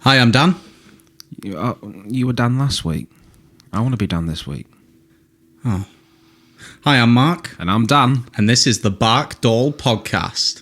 Hi, I'm Dan. You were Dan last week. I want to be Dan this week. Oh. Hi, I'm Marc. And I'm Dan. And this is the DarcBall podcast.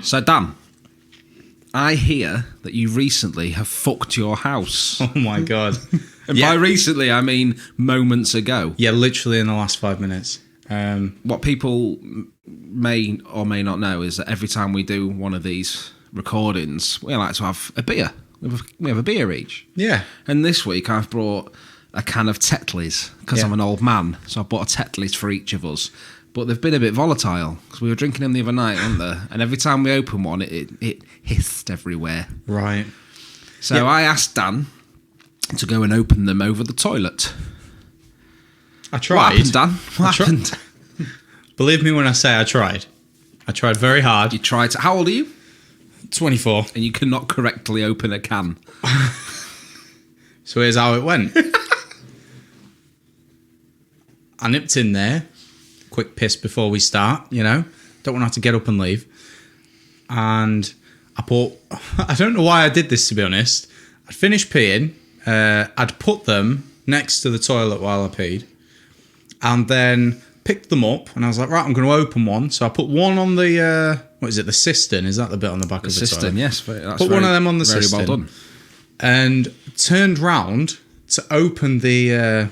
So, Dan, I hear that you recently have fucked your house. Oh my God. And by recently, I mean moments ago. Yeah, literally in the last 5 minutes. What people may or may not know is that every time we do one of these recordings, we like to have a beer. We have a beer each. Yeah. And this week I've brought a can of Tetleys because I'm an old man. So I bought a Tetleys for each of us. But they've been a bit volatile because we were drinking them the other night, weren't they? And every time we open one, it hissed everywhere. Right. So I asked Dan to go and open them over the toilet. I tried. What happened, Dan? What happened? Believe me when I say I tried. I tried very hard. You tried to... How old are you? 24. And you cannot correctly open a can. So here's how it went. I nipped in there. Quick piss before we start, you know. Don't want to have to get up and leave. And I don't know why I did this, to be honest. I'd finished peeing. I'd put them next to the toilet while I peed. And then picked them up. And I was like, right, I'm going to open one. So I put one on the, what is it, the cistern? Is that the bit on the back of the cistern, toilet? Yes. That's put one of them on the cistern. Very well done. And turned round to open the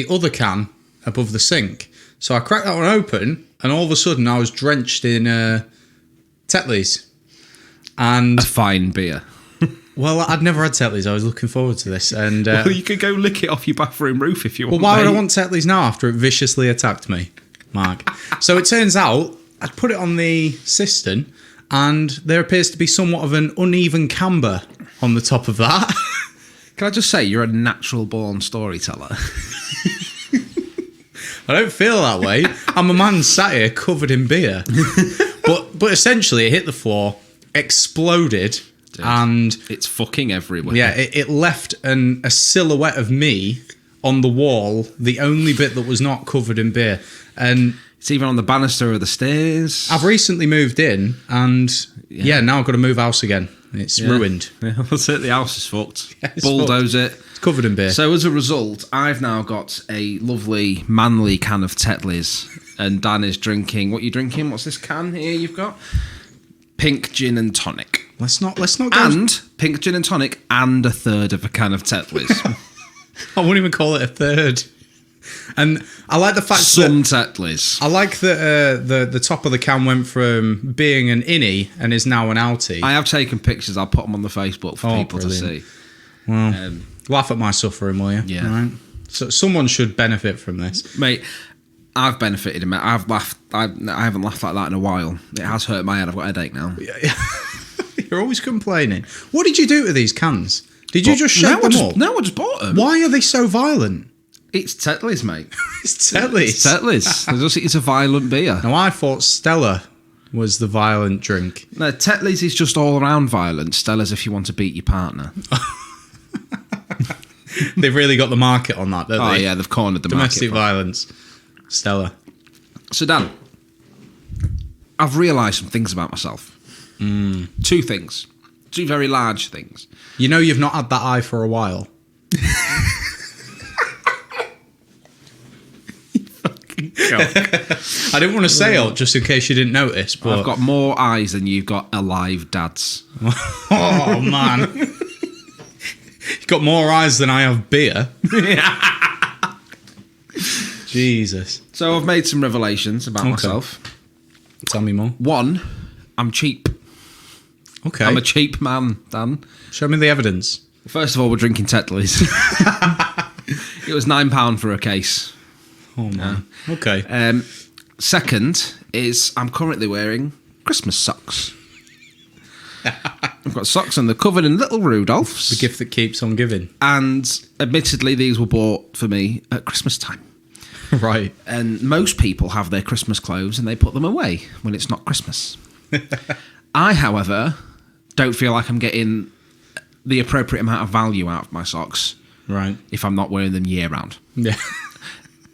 other can above the sink. So I cracked that one open, and all of a sudden I was drenched in Tetleys. And a fine beer. Well, I'd never had Tetleys. I was looking forward to this. And well, you could go lick it off your bathroom roof if you want. Well, why would I want Tetleys now after it viciously attacked me, Marc? So it turns out I'd put it on the cistern, and there appears to be somewhat of an uneven camber on the top of that. Can I just say, you're a natural-born storyteller. I don't feel that way. I'm a man sat here covered in beer. But essentially it hit the floor, exploded, and... It's fucking everywhere. Yeah, it left a silhouette of me on the wall, the only bit that was not covered in beer. And it's even on the banister of the stairs. I've recently moved in, and now I've got to move house again. It's ruined. Yeah, that's it. The house is fucked. Yeah, Bulldoze fucked. it. It's covered in beer. So as a result, I've now got a lovely, manly can of Tetleys, and Dan is drinking... What are you drinking? What's this can here you've got? Pink gin and tonic. Let's not go... And pink gin and tonic and a third of a can of Tetleys. I wouldn't even call it a third. And I like the fact Some Tetleys. I like that the top of the can went from being an innie and is now an outie. I have taken pictures. I'll put them on the Facebook for people brilliant. to see. Well, laugh at my suffering, will you? Yeah. Right? So someone should benefit from this, Mate, I've benefited. I've laughed. I haven't laughed like that in a while. It has hurt my head. I've got a headache now. You're always complaining. What did you do to these cans? Did you just shake them up? No, I just bought them. Why are they so violent? It's Tetleys, mate. It's Tetleys. It's Tetleys. It's a violent beer. Now, I thought Stella was the violent drink. No, Tetleys is just all around violent. Stella's if you want to beat your partner. They've really got the market on that, don't they? Oh, yeah, they've cornered the Domestic market. violence. Stella. So, Dan, I've realised some things about myself. Two things. Two very large things. You know you've not had that eye for a while. I didn't want to say it just in case you didn't notice, but I've got more eyes than you've got alive dads. Oh man, you've got more eyes than I have beer. Jesus. So I've made some revelations about myself. Tell me more. One, I'm cheap. Okay. I'm a cheap man, Dan. Show me the evidence. First of all, we're drinking Tetleys. It was £9 for a case. Oh man. Yeah. Okay. Second is I'm currently wearing Christmas socks. I've got socks and they're covered in little Rudolphs. The gift that keeps on giving. And admittedly, these were bought for me at Christmas time. Right. And most people have their Christmas clothes and they put them away when it's not Christmas. I, however, don't feel like I'm getting the appropriate amount of value out of my socks. Right. If I'm not wearing them year round. Yeah.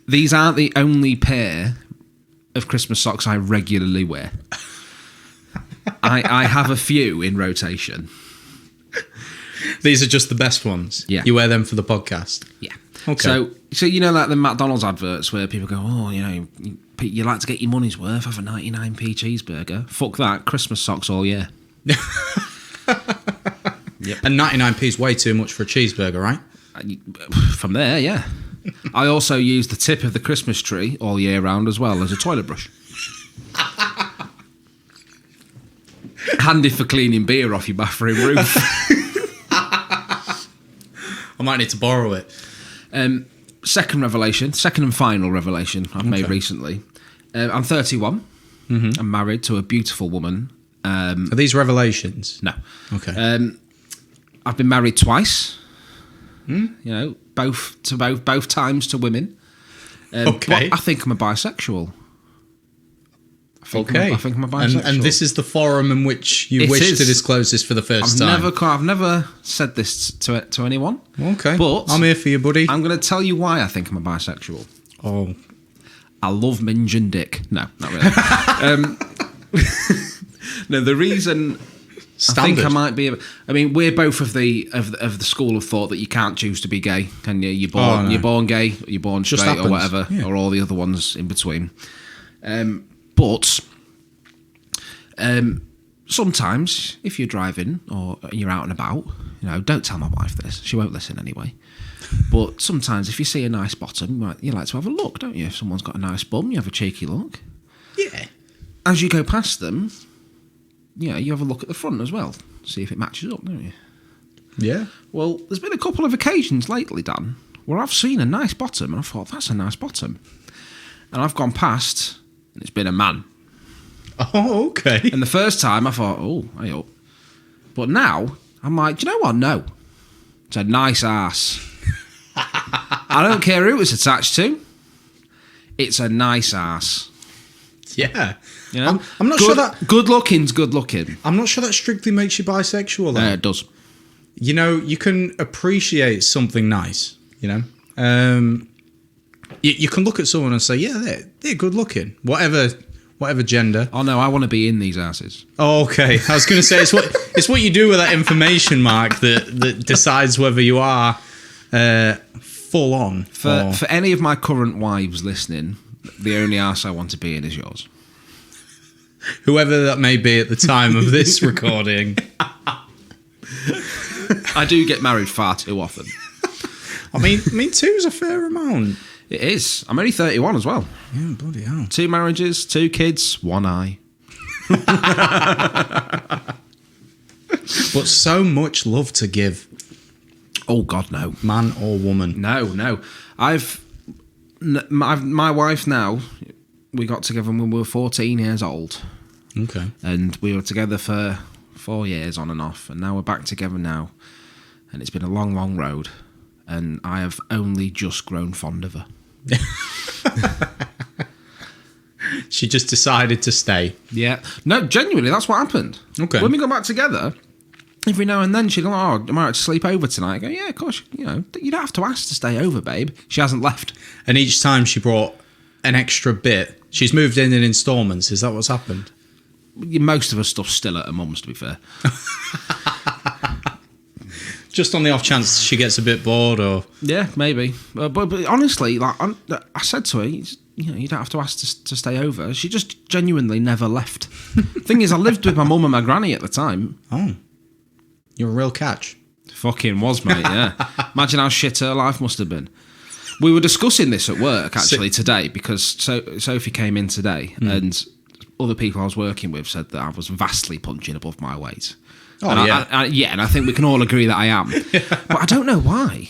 These aren't the only pair of Christmas socks I regularly wear. I have a few in rotation. These are just the best ones. Yeah. You wear them for the podcast. Yeah. Okay. So you know, like the McDonald's adverts where people go, oh, you know, you like to get your money's worth, have a 99p cheeseburger. Fuck that. Christmas socks all year. Yep. And 99p is way too much for a cheeseburger, right? From there, yeah. I also use the tip of the Christmas tree all year round as well as a toilet brush. Handy for cleaning beer off your bathroom roof. I might need to borrow it. Second and final revelation I've made recently. I'm 31. Mm-hmm. I'm married to a beautiful woman. Are these revelations? No. Okay. I've been married twice. You know, both times to women. Okay. But I think I'm a bisexual. I think I'm a bisexual. And this is the forum in which you wish to disclose this for the first time. I've never said this to anyone. Okay. But I'm here for you, buddy. I'm going to tell you why I think I'm a bisexual. Oh. I love minge and dick. No, not really. No, the reason Standard. I think I might be. I mean, we're both of the school of thought that you can't choose to be gay, can you? You're born gay, or you're born Just straight, happens. or whatever, or all the other ones in between. But sometimes, if you're driving or you're out and about, you know, don't tell my wife this; she won't listen anyway. But sometimes, if you see a nice bottom, you like to have a look, don't you? If someone's got a nice bum, you have a cheeky look. Yeah. As you go past them, you know, you have a look at the front as well, see if it matches up, don't you? Yeah. Well, there's been a couple of occasions lately, Dan, where I've seen a nice bottom and I thought, that's a nice bottom. And I've gone past and it's been a man. Oh, okay. And the first time I thought, oh, hey up. But now, I'm like, do you know what? No. It's a nice ass. I don't care who it's attached to. It's a nice ass. Yeah. You know? I'm not sure that... Good looking's good looking. I'm not sure that strictly makes you bisexual, though. It does. You know, you can appreciate something nice, you know? You can look at someone and say, yeah, they're good looking. Whatever gender. Oh, no, I want to be in these asses. Oh, okay. I was going to say, it's what you do with that information, Mark, that decides whether you are full on. For any of my current wives listening, the only ass I want to be in is yours. Whoever that may be at the time of this recording. I do get married far too often. I mean, two's a fair amount. It is. I'm only 31 as well. Yeah, bloody hell. 2 marriages, 2 kids, 1 eye. But so much love to give. Oh, God, no. Man or woman. No. My wife now, we got together when we were 14 years old. Okay. And we were together for 4 years on and off. And now we're back together now. And it's been a long, long road. And I have only just grown fond of her. She just decided to stay. Yeah. No, genuinely, that's what happened. Okay. When we got back together, every now and then she'd go, oh, am I right to sleep over tonight? I go, yeah, of course. You know, you don't have to ask to stay over, babe. She hasn't left. And each time she brought an extra bit. She's moved in installments. Is that what's happened? Most of her stuff's still at her mum's, to be fair. Just on the off chance she gets a bit bored, or yeah, maybe. But honestly, like I said to her, you know, you don't have to ask to stay over. She just genuinely never left. Thing is, I lived with my mum and my granny at the time. Oh, you're a real catch. Fucking was, mate. Yeah. Imagine how shit her life must have been. We were discussing this at work actually today because Sophie came in today and other people I was working with said that I was vastly punching above my weight. Oh, and yeah. And I think we can all agree that I am. But I don't know why.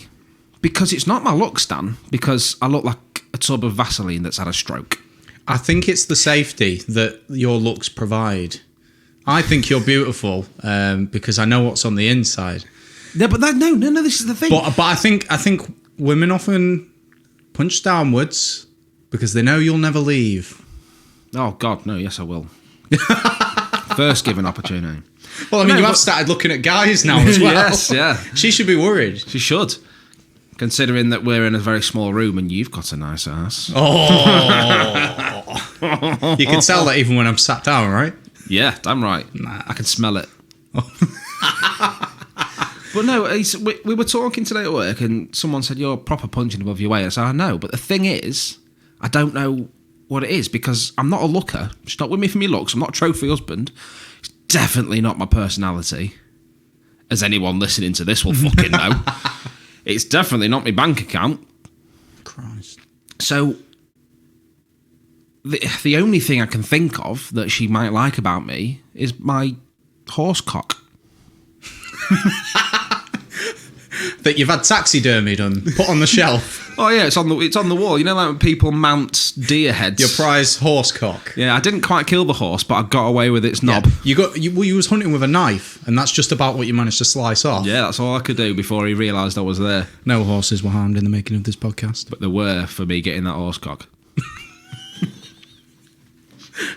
Because it's not my looks, Dan. Because I look like a tub of Vaseline that's had a stroke. I think it's the safety that your looks provide. I think you're beautiful because I know what's on the inside. No, but no, this is the thing. But I think women often punch downwards because they know you'll never leave. Oh, God, no, yes, I will. First given opportunity. Well, I mean, you have started looking at guys now as well. Yes, yeah. She should be worried. She should. Considering that we're in a very small room and you've got a nice ass. Oh. You can tell that even when I'm sat down, right? Yeah, damn right. Nah. I can smell it. But no, we were talking today at work and someone said, you're proper punching above your weight. I said, I know, but the thing is, I don't know what it is because I'm not a looker. She's not with me for me looks. I'm not a trophy husband. It's definitely not my personality. As anyone listening to this will fucking know. It's definitely not my bank account. Christ. So, the only thing I can think of that she might like about me is my horse cock. That you've had taxidermied and put on the shelf. Oh yeah, it's on the wall. You know, like when people mount deer heads. Your prize horse cock. Yeah, I didn't quite kill the horse, but I got away with its knob. Yeah. You was hunting with a knife, and that's just about what you managed to slice off. Yeah, that's all I could do before he realised I was there. No horses were harmed in the making of this podcast. But there were for me getting that horse cock.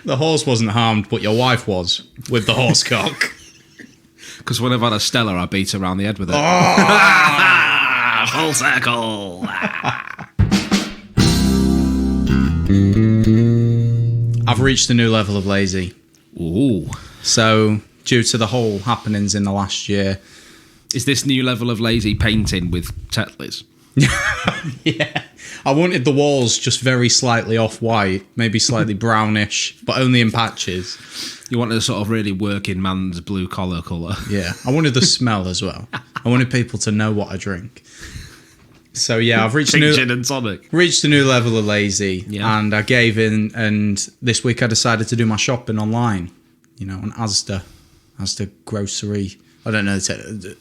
The horse wasn't harmed, but your wife was with the horse cock. Because when I've had a Stella, I beat her around the head with it. Oh! Full circle. I've reached a new level of lazy. Ooh. So, due to the whole happenings in the last year... Is this new level of lazy painting with Tetleys? Yeah. I wanted the walls just very slightly off-white, maybe slightly brownish, but only in patches. You wanted a sort of really working man's blue-collar colour. Yeah. I wanted the smell as well. I wanted people to know what I drink. So, yeah, I've reached Gin and tonic. Reached a new level of lazy, yeah. And I gave in, and this week I decided to do my shopping online, you know, on Asda grocery. I don't know,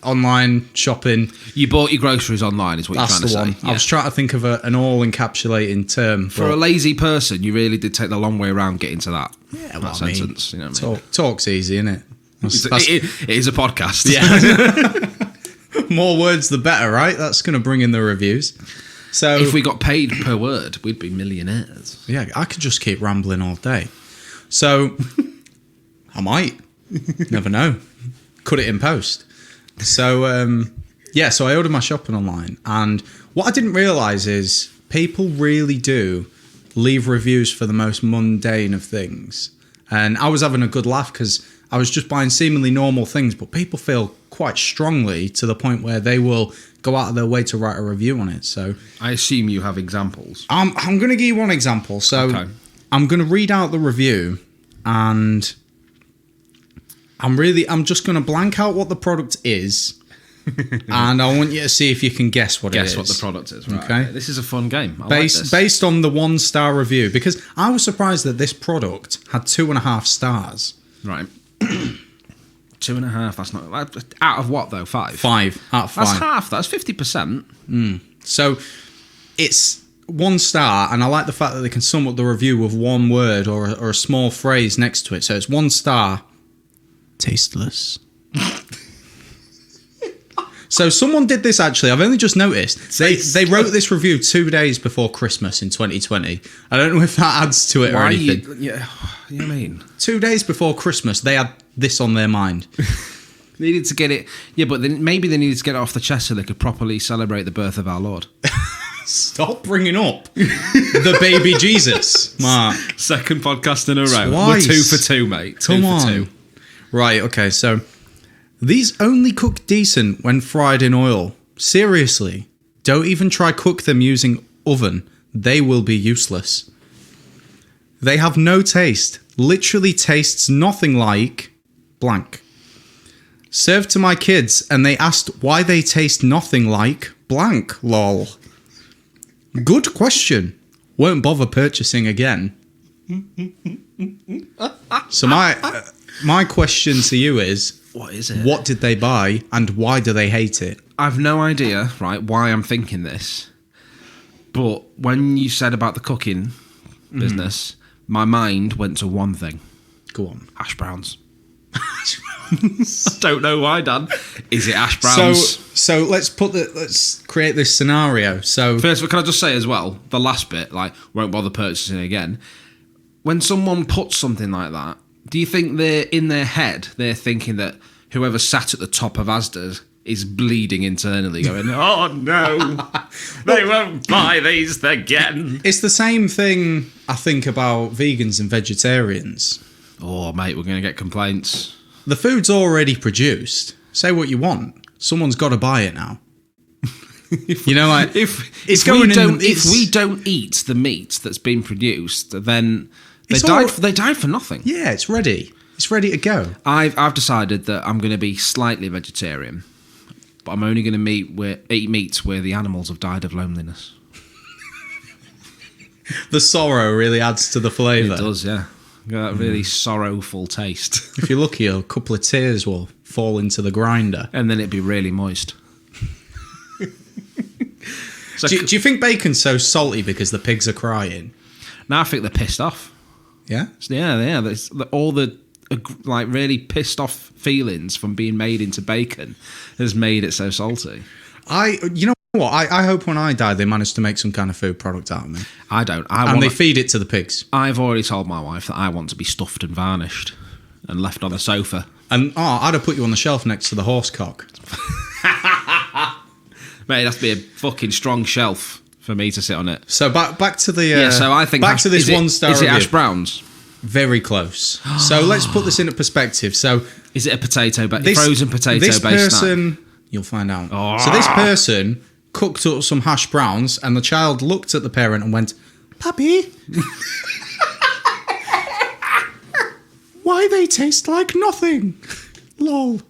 online shopping. You bought your groceries online, is what That's you're trying to say. Yeah. I was trying to think of an all-encapsulating term. For a lazy person, you really did take the long way around getting to that. Yeah, that sentence. You know what I mean? Talk's easy, isn't it? It is a podcast. Yeah. More words, the better, right? That's going to bring in the reviews. So if we got paid per word, we'd be millionaires. Yeah, I could just keep rambling all day. So I might. Never know. Cut it in post. So, so I ordered my shopping online. And what I didn't realise is people really do leave reviews for the most mundane of things. And I was having a good laugh because I was just buying seemingly normal things, but people feel quite strongly to the point where they will go out of their way to write a review on it. So I assume you have examples. I'm going to give you one example. So okay. I'm going to read out the review and... I'm just going to blank out what the product is, and I want you to see if you can guess what it is. Guess what the product is, right? Okay. This is a fun game. Based on the 1-star review, because I was surprised that this product had 2.5 stars. Right. 2.5. That's not out of what though? 5. 5 out of 5. That's half. That's 50%. So it's 1 star, and I like the fact that they can sum up the review with one word or a small phrase next to it. So it's 1 star. Tasteless. So someone did this actually. I've only just noticed. They wrote this review 2 days before Christmas in 2020. I don't know if that adds to it or anything. You know what I mean? 2 days before Christmas, they had this on their mind. They needed to get it. Yeah, but maybe they needed to get it off the chest so they could properly celebrate the birth of our Lord. Stop bringing up the baby Jesus, Mark. Second podcast in a row. Twice. We're 2 for 2, mate. Come 2 on. for 2. Right, okay, so these only cook decent when fried in oil. Seriously, don't even try cook them using oven. They will be useless. They have no taste. Literally tastes nothing like blank. Served to my kids and they asked why they taste nothing like blank, lol. Good question. Won't bother purchasing again. So my question to you is, what is it? What did they buy and why do they hate it? I've no idea, right, why I'm thinking this. But when you said about the cooking business, my mind went to one thing. Go on. Hash browns. I don't know why, Dan. Is it hash browns? So let's create this scenario. So first, can I just say as well, the last bit, like, won't bother purchasing again. When someone puts something like that, do you think they're in their head, they're thinking that whoever sat at the top of Asda's is bleeding internally, going, "Oh no, they won't buy these again." It's the same thing I think about vegans and vegetarians. Oh, mate, we're going to get complaints. The food's already produced. Say what you want. Someone's got to buy it now. You know, like if we don't eat the meat that's been produced, then they died for nothing. Yeah, it's ready. It's ready to go. I've decided that I'm going to be slightly vegetarian, but I'm only going to eat meat where the animals have died of loneliness. The sorrow really adds to the flavour. It does, yeah. That really sorrowful taste. If you're lucky, a couple of tears will fall into the grinder. And then it'd be really moist. So, do you think bacon's so salty because the pigs are crying? No, I think they're pissed off. Yeah? Yeah. All the like really pissed off feelings from being made into bacon has made it so salty. You know what? I hope when I die they manage to make some kind of food product out of me. I don't. They feed it to the pigs. I've already told my wife that I want to be stuffed and varnished and left on a sofa. And I'd have put you on the shelf next to the horse cock. Mate, it has to be a fucking strong shelf for me to sit on it. So back to the so I think back to this 1-star Is it review. hash browns? Very close. So let's put this into perspective. So is it a frozen potato this based person snack? You'll find out. So this person cooked up some hash browns and the child looked at the parent and went, "Pappy, why they taste like nothing? Lol."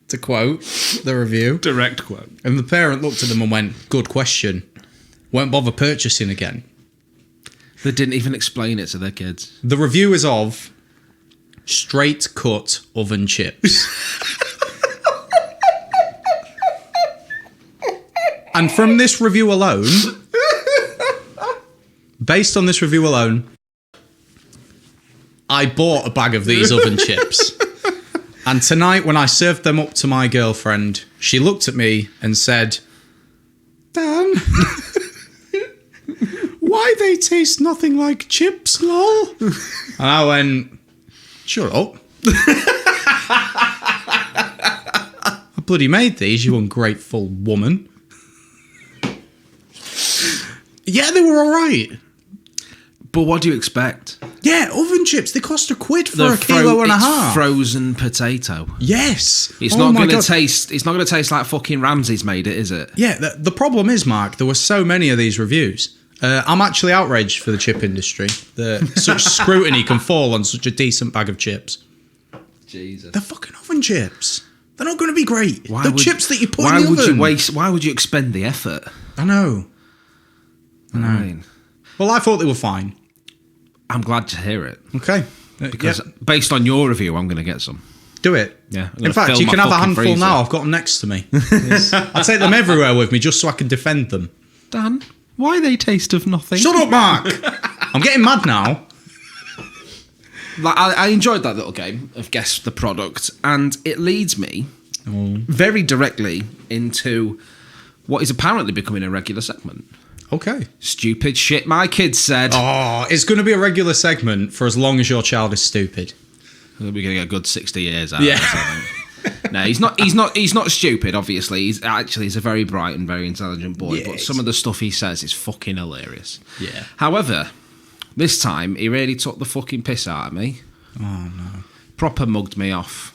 To quote the review. Direct quote. And the parent looked at them and went, "Good question." Won't bother purchasing again. They didn't even explain it to their kids. The review is of straight cut oven chips. And from this review alone, based on this review alone, I bought a bag of these oven chips. And tonight, when I served them up to my girlfriend, she looked at me and said, "Dan, why they taste nothing like chips, lol?" And I went, "Shut up. I bloody made these, you ungrateful woman." Yeah, they were all right. But what do you expect? Yeah, oven chips, they cost £1 for a kilo and a half. Frozen potato. Yes. It's not going to taste. It's not going to taste like fucking Ramsay's made it, is it? Yeah. The problem is, Mark, there were so many of these reviews. I'm actually outraged for the chip industry that such scrutiny can fall on such a decent bag of chips. Jesus. They're fucking oven chips. They're not going to be great. They're chips that you put in the oven. Why would you expend the effort? I know. Right. Well, I thought they were fine. I'm glad to hear it. Okay. Because based on your review, I'm going to get some. Do it. Yeah. In fact, you can have a handful freezer. Now. I've got them next to me. I take them everywhere with me just so I can defend them. Dan, why they taste of nothing? Shut up, Mark. I'm getting mad now. Like, I enjoyed that little game of guess the product, and it leads me very directly into what is apparently becoming a regular segment. Okay. Stupid shit my kids said. Oh, it's going to be a regular segment for as long as your child is stupid. We're going to get a good 60 years out of this, I think. No, he's not stupid, obviously. He's a very bright and very intelligent boy, Yeah, but some of the stuff he says is fucking hilarious. Yeah. However, this time he really took the fucking piss out of me. Oh, no. Proper mugged me off.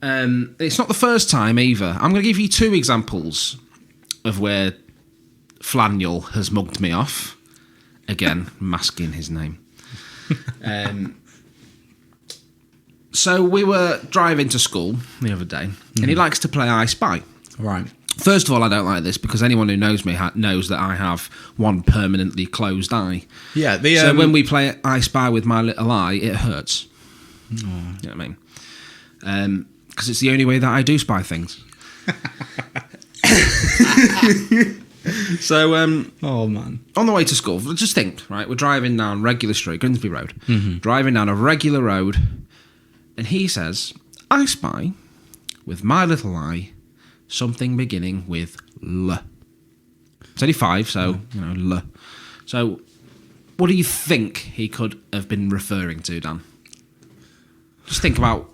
It's not the first time either. I'm going to give you 2 examples of where Flaniel has mugged me off. Again, masking his name. So we were driving to school the other day, and he likes to play I Spy. Right. First of all, I don't like this because anyone who knows me knows that I have one permanently closed eye. Yeah. So when we play I Spy with my little eye, it hurts. You know what I mean? Because it's the only way that I do spy things. So, oh man, on the way to school, just think, right? We're driving down regular street, Grimsby Road. Driving down a regular road, And he says, I spy, with my little eye, something beginning with L. It's only 5, so, L. So, what do you think he could have been referring to, Dan? Just think about,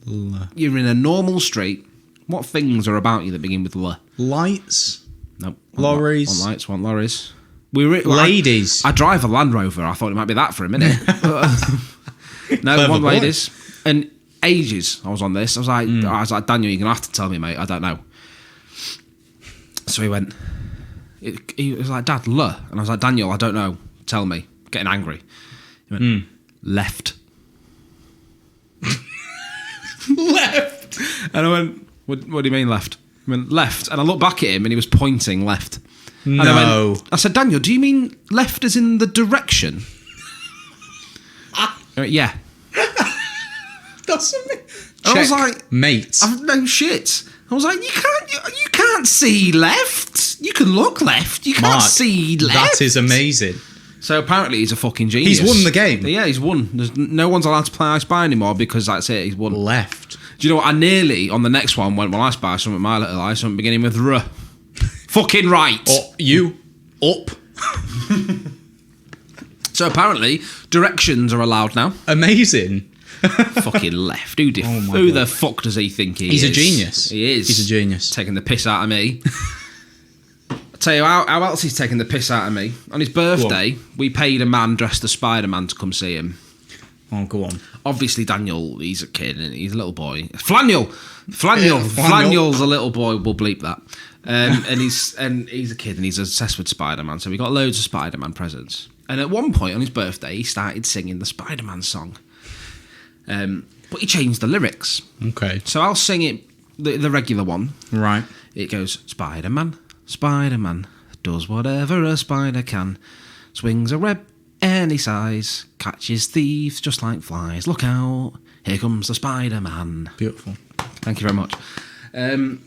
you're in a normal street. What things are about you that begin with L? Lights. Nope. Lorries. Want lights, want lorries. Ladies. I drive a Land Rover. I thought it might be that for a minute. No, want ladies. And ages I was on this. I was like, Daniel, you're going to have to tell me, mate. I don't know. So he went, he was like, Dad, L. And I was like, Daniel, I don't know. Tell me. Getting angry. He went, left. Left. And I went, what do you mean left? He went, left. And I looked back at him and he was pointing left. And No. I said, Daniel, do you mean left as in the direction? He went, yeah. Doesn't mean. I was like, mate. No shit. I was like, you can't see left. You can look left. You can't Marc, see left. That is amazing. So apparently he's a fucking genius. He's won the game. Yeah, he's won. No one's allowed to play I Spy anymore because that's it. He's won. Left. Do you know what? I nearly, on the next one, went, well, I spy something with my little eye, something beginning with R. Fucking right. You. Up. So apparently, directions are allowed now. Amazing. Fucking left. Who the fuck does he think he is? He's a genius. He is. He's a genius. Taking the piss out of me. I'll tell you how else he's taking the piss out of me. On his birthday, we paid a man dressed as Spider-Man to come see him. Oh, go on. Obviously, Daniel, he's a kid and he's a little boy. Flannel's a little boy. We'll bleep that. And he's a kid and he's obsessed with Spider-Man. So we got loads of Spider-Man presents. And at one point on his birthday, he started singing the Spider-Man song. But he changed the lyrics. Okay. So I'll sing it, the regular one. Right. It goes, Spider-Man, Spider-Man, does whatever a spider can. Swings a web any size, catches thieves just like flies. Look out, here comes the Spider-Man. Beautiful. Thank you very much. I'm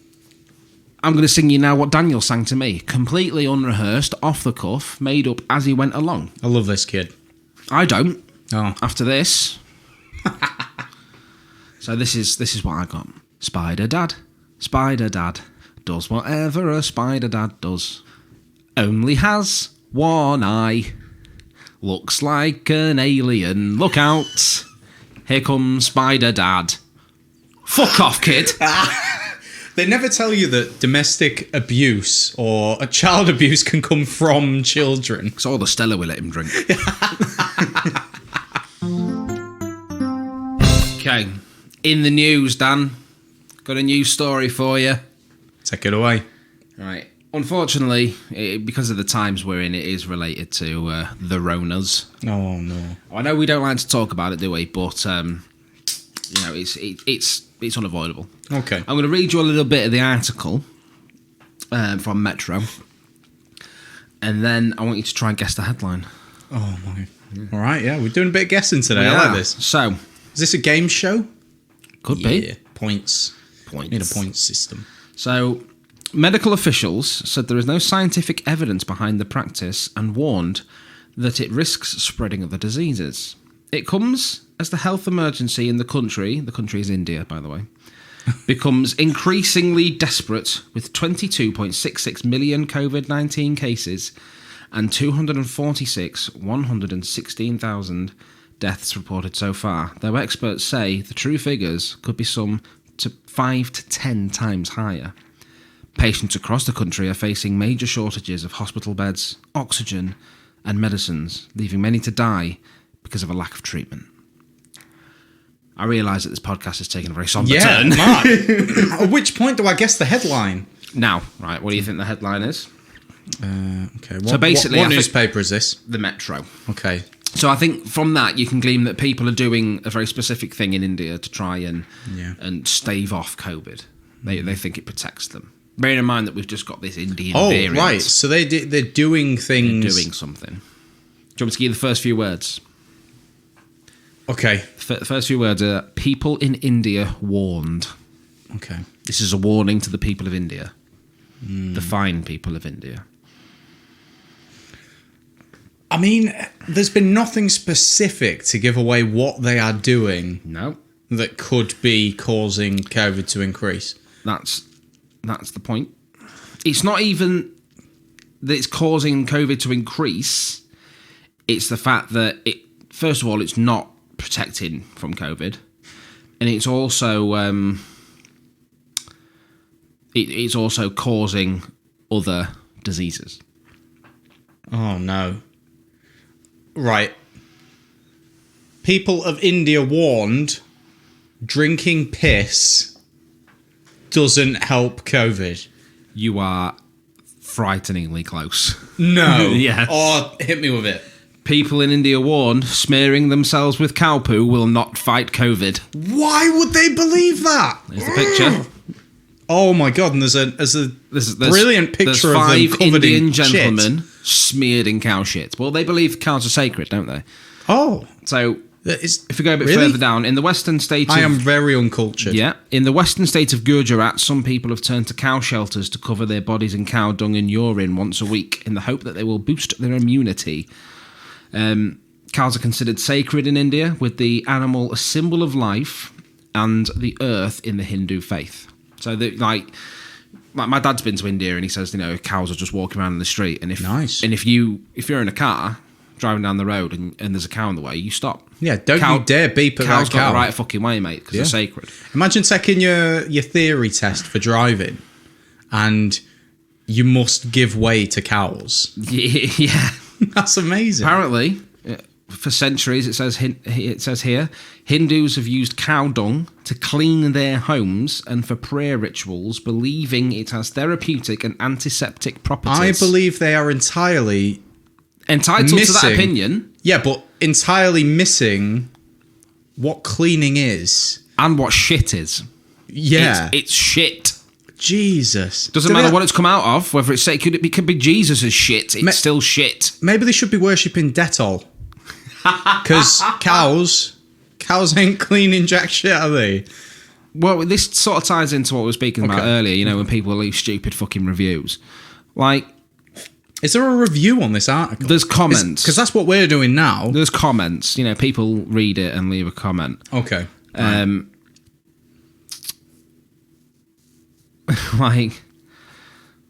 going to sing you now what Daniel sang to me. Completely unrehearsed, off the cuff, made up as he went along. I love this kid. I don't. Oh. After this. So this is what I got. Spider Dad, does whatever a Spider Dad does. Only has one eye. Looks like an alien. Look out. Here comes Spider Dad. Fuck off, kid. They never tell you that domestic abuse or a child abuse can come from children. It's all the Stella we let him drink. Okay. In the news, Dan. Got a news story for you. Take it away. Right. Unfortunately, because of the times we're in, it is related to the Ronas. Oh, no. I know we don't like to talk about it, do we? But, it's unavoidable. Okay. I'm going to read you a little bit of the article from Metro. And then I want you to try and guess the headline. Oh, my. All right, yeah. We're doing a bit of guessing today. I like this. So. Is this a game show? Could be. Points. Need a points system. So, medical officials said there is no scientific evidence behind the practice and warned that it risks spreading other diseases. It comes as the health emergency in the country is India, by the way, becomes increasingly desperate with 22.66 million COVID-19 cases and 116,000 deaths reported so far, though experts say the true figures could be some to 5 to 10 times higher. Patients across the country are facing major shortages of hospital beds, oxygen, and medicines, leaving many to die because of a lack of treatment. I realise that this podcast has taken a very somber turn. Marc. At which point do I guess the headline? Now, right, what do you think the headline is? Okay. So basically, what newspaper is this? The Metro. Okay. So I think from that you can glean that people are doing a very specific thing in India to try and stave off COVID. They think it protects them. Bearing in mind that we've just got this Indian variant. Oh, right. So they're doing things. They're doing something. Do you want me to give you the first few words? Okay. The first few words are people in India warned. Okay. This is a warning to the people of India. The fine people of India. I mean, there's been nothing specific to give away what they are doing No. that could be causing COVID to increase. That's the point. It's not even that it's causing COVID to increase. It's the fact that first of all, it's not protecting from COVID, and it's also it's also causing other diseases. Oh no! Right. People of India warned drinking piss doesn't help COVID. You are frighteningly close. No. Yes. Oh, hit me with it. People in India warned smearing themselves with cow poo will not fight COVID. Why would they believe that? There's the picture. Oh my god! And there's a brilliant picture of them five covered Indian in gentlemen shit. smeared in cow shit. Well, they believe cows are sacred, don't they? Oh, So if if we go a bit further down, in the western state I of... am very uncultured. Yeah, in the western state of Gujarat, some people have turned to cow shelters to cover their bodies in cow dung and urine once a week in the hope that they will boost their immunity. Cows are considered sacred in India, with the animal a symbol of life and the earth in the Hindu faith. So, like my dad's been to India, and he says, cows are just walking around in the street, and if you're in a car driving down the road and there's a cow in the way, you stop. Yeah, don't you dare beep at that Cow's cow. got the right fucking way, mate, because they're sacred. Imagine taking your theory test for driving, and you must give way to cows. Yeah. That's amazing. Apparently, for centuries, it says here, Hindus have used cow dung to clean their homes and for prayer rituals, believing it has therapeutic and antiseptic properties. I believe they are entirely entitled to that opinion. Yeah, but entirely missing what cleaning is and what shit is. Yeah, it's shit. Jesus. Doesn't matter what it's come out of, whether it could be Jesus' shit, it's still shit. Maybe they should be worshipping Dettol. Because cows ain't cleaning jack shit, are they? Well, this sort of ties into what we were speaking about earlier, when people leave stupid fucking reviews. Like, is there a review on this article? There's comments. Because that's what we're doing now. There's comments. People read it and leave a comment. Okay. Like,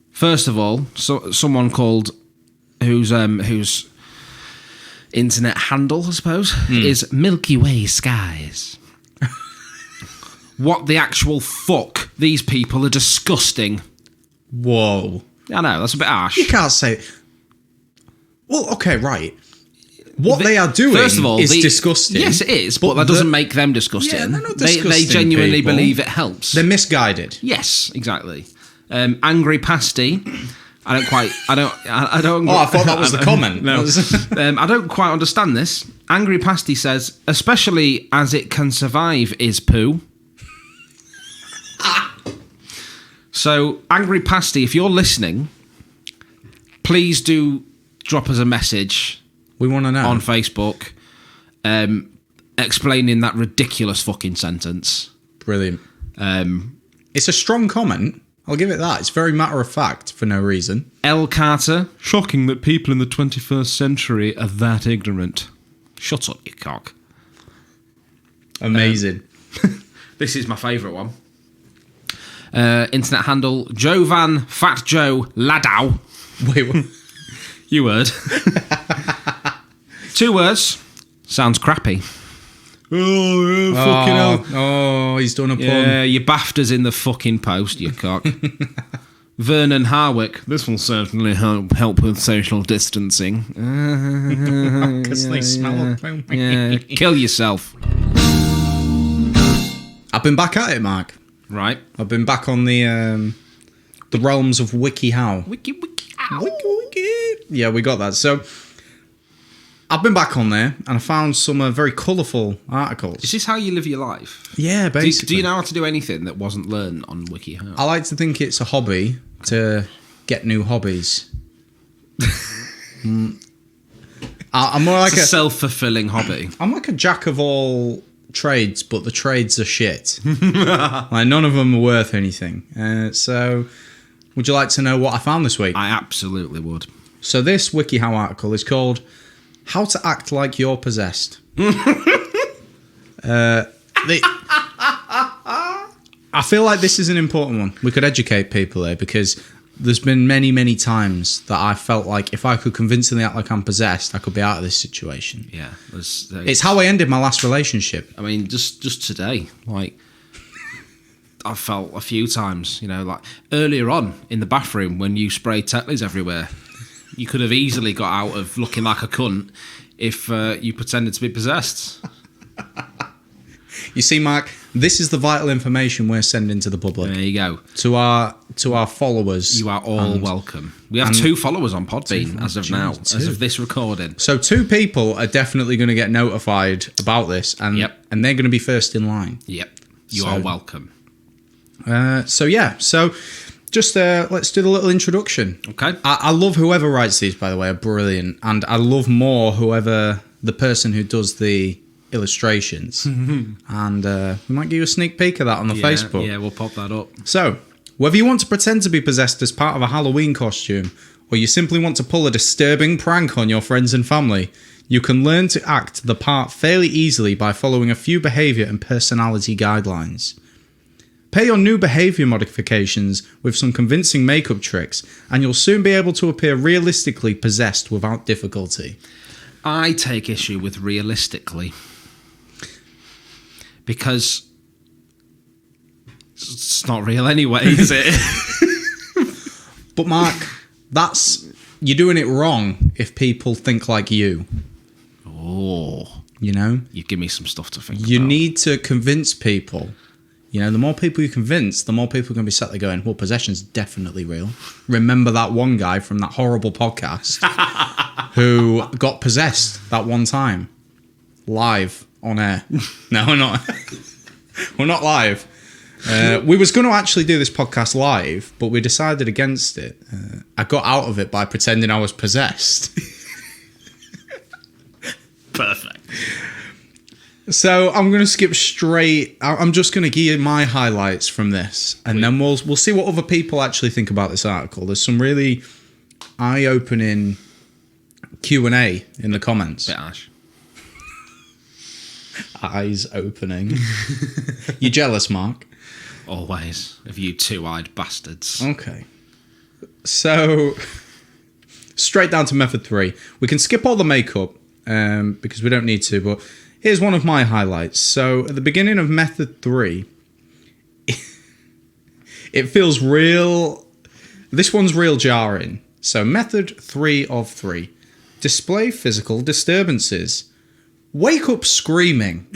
first of all, someone called whose internet handle, I suppose, is Milky Way Skies. What the actual fuck? These people are disgusting. Whoa. I know, that's a bit harsh. You can't say... Well, okay, right. What they are doing first of all, is disgusting. Yes, it is, but that doesn't make them disgusting. Yeah, they're not disgusting. They genuinely people. believe it helps. They're misguided. Yes, exactly. Angry Pasty. I don't. Oh, I thought that was the comment. No. I don't quite understand this. Angry Pasty says, especially as it can survive is poo. So, Angry Pasty, if you're listening, please do drop us a message. We want to know. On Facebook, explaining that ridiculous fucking sentence. Brilliant. It's a strong comment. I'll give it that. It's very matter of fact for no reason. L. Carter, shocking that people in the 21st century are that ignorant. Shut up, you cock. Amazing. This is my favourite one. Internet handle, Jovan Fat Joe Ladow. Wait, what? You heard. 2 words. Sounds crappy. Oh, fucking hell. Oh, he's done a pun. Yeah, your BAFTA's in the fucking post, you cock. Vernon Harwick. This will certainly help with social distancing. Because they smell of poo. Yeah, kill yourself. I've been back at it, Mark. Right. I've been back on the realms of WikiHow. Wiki. Yeah, we got that. So I've been back on there and I found some very colourful articles. Is this how you live your life? Yeah, basically. Do you know how to do anything that wasn't learned on WikiHow? I like to think it's a hobby to get new hobbies. I'm more like a self-fulfilling hobby. I'm like a jack of all trades, but the trades are shit. Like none of them are worth anything. So, would you like to know what I found this week? I absolutely would. So this WikiHow article is called How to act like you're possessed. I feel like this is an important one. We could educate people here because there's been many, many times that I felt like if I could convincingly act like I'm possessed, I could be out of this situation. Yeah. It's how I ended my last relationship. I mean, just today, like, I felt a few times, like earlier on in the bathroom when you sprayed Tetleys everywhere. You could have easily got out of looking like a cunt if you pretended to be possessed. You see, Mark, this is the vital information we're sending to the public. There you go. To our followers. You are all welcome. We have 2 followers on Podbean as of now, as of this recording. So 2 people are definitely going to get notified about this, and they're going to be first in line. Yep. You are welcome. So just let's do the little introduction. Okay. I love whoever writes these, by the way, are brilliant. And I love more whoever the person who does the illustrations. And we might give you a sneak peek of that on the Facebook. Yeah, we'll pop that up. So, whether you want to pretend to be possessed as part of a Halloween costume, or you simply want to pull a disturbing prank on your friends and family, you can learn to act the part fairly easily by following a few behaviour and personality guidelines. Pair your new behaviour modifications with some convincing makeup tricks, and you'll soon be able to appear realistically possessed without difficulty. I take issue with realistically because it's not real anyway, is it? But Mark, you're doing it wrong if people think like you. Oh. You give me some stuff to think about. You need to convince people. The more people you convince, the more people are going to be sat there going, well, possession's definitely real. Remember that one guy from that horrible podcast who got possessed that one time? Live on air. No, we're not. We're not live. We was going to actually do this podcast live, but we decided against it. I got out of it by pretending I was possessed. Perfect. So I'm going to skip straight. I'm just going to give you my highlights from this, and then we'll see what other people actually think about this article. There's some really eye-opening Q&A in the comments. Bit ash. Eyes opening. You jealous, Mark? Always. Of you 2-eyed bastards. Okay. So, straight down to method 3. We can skip all the makeup because we don't need to, but here's one of my highlights. So, at the beginning of method 3, it feels real. This one's real jarring. So, method 3 of 3. Display physical disturbances. Wake up screaming.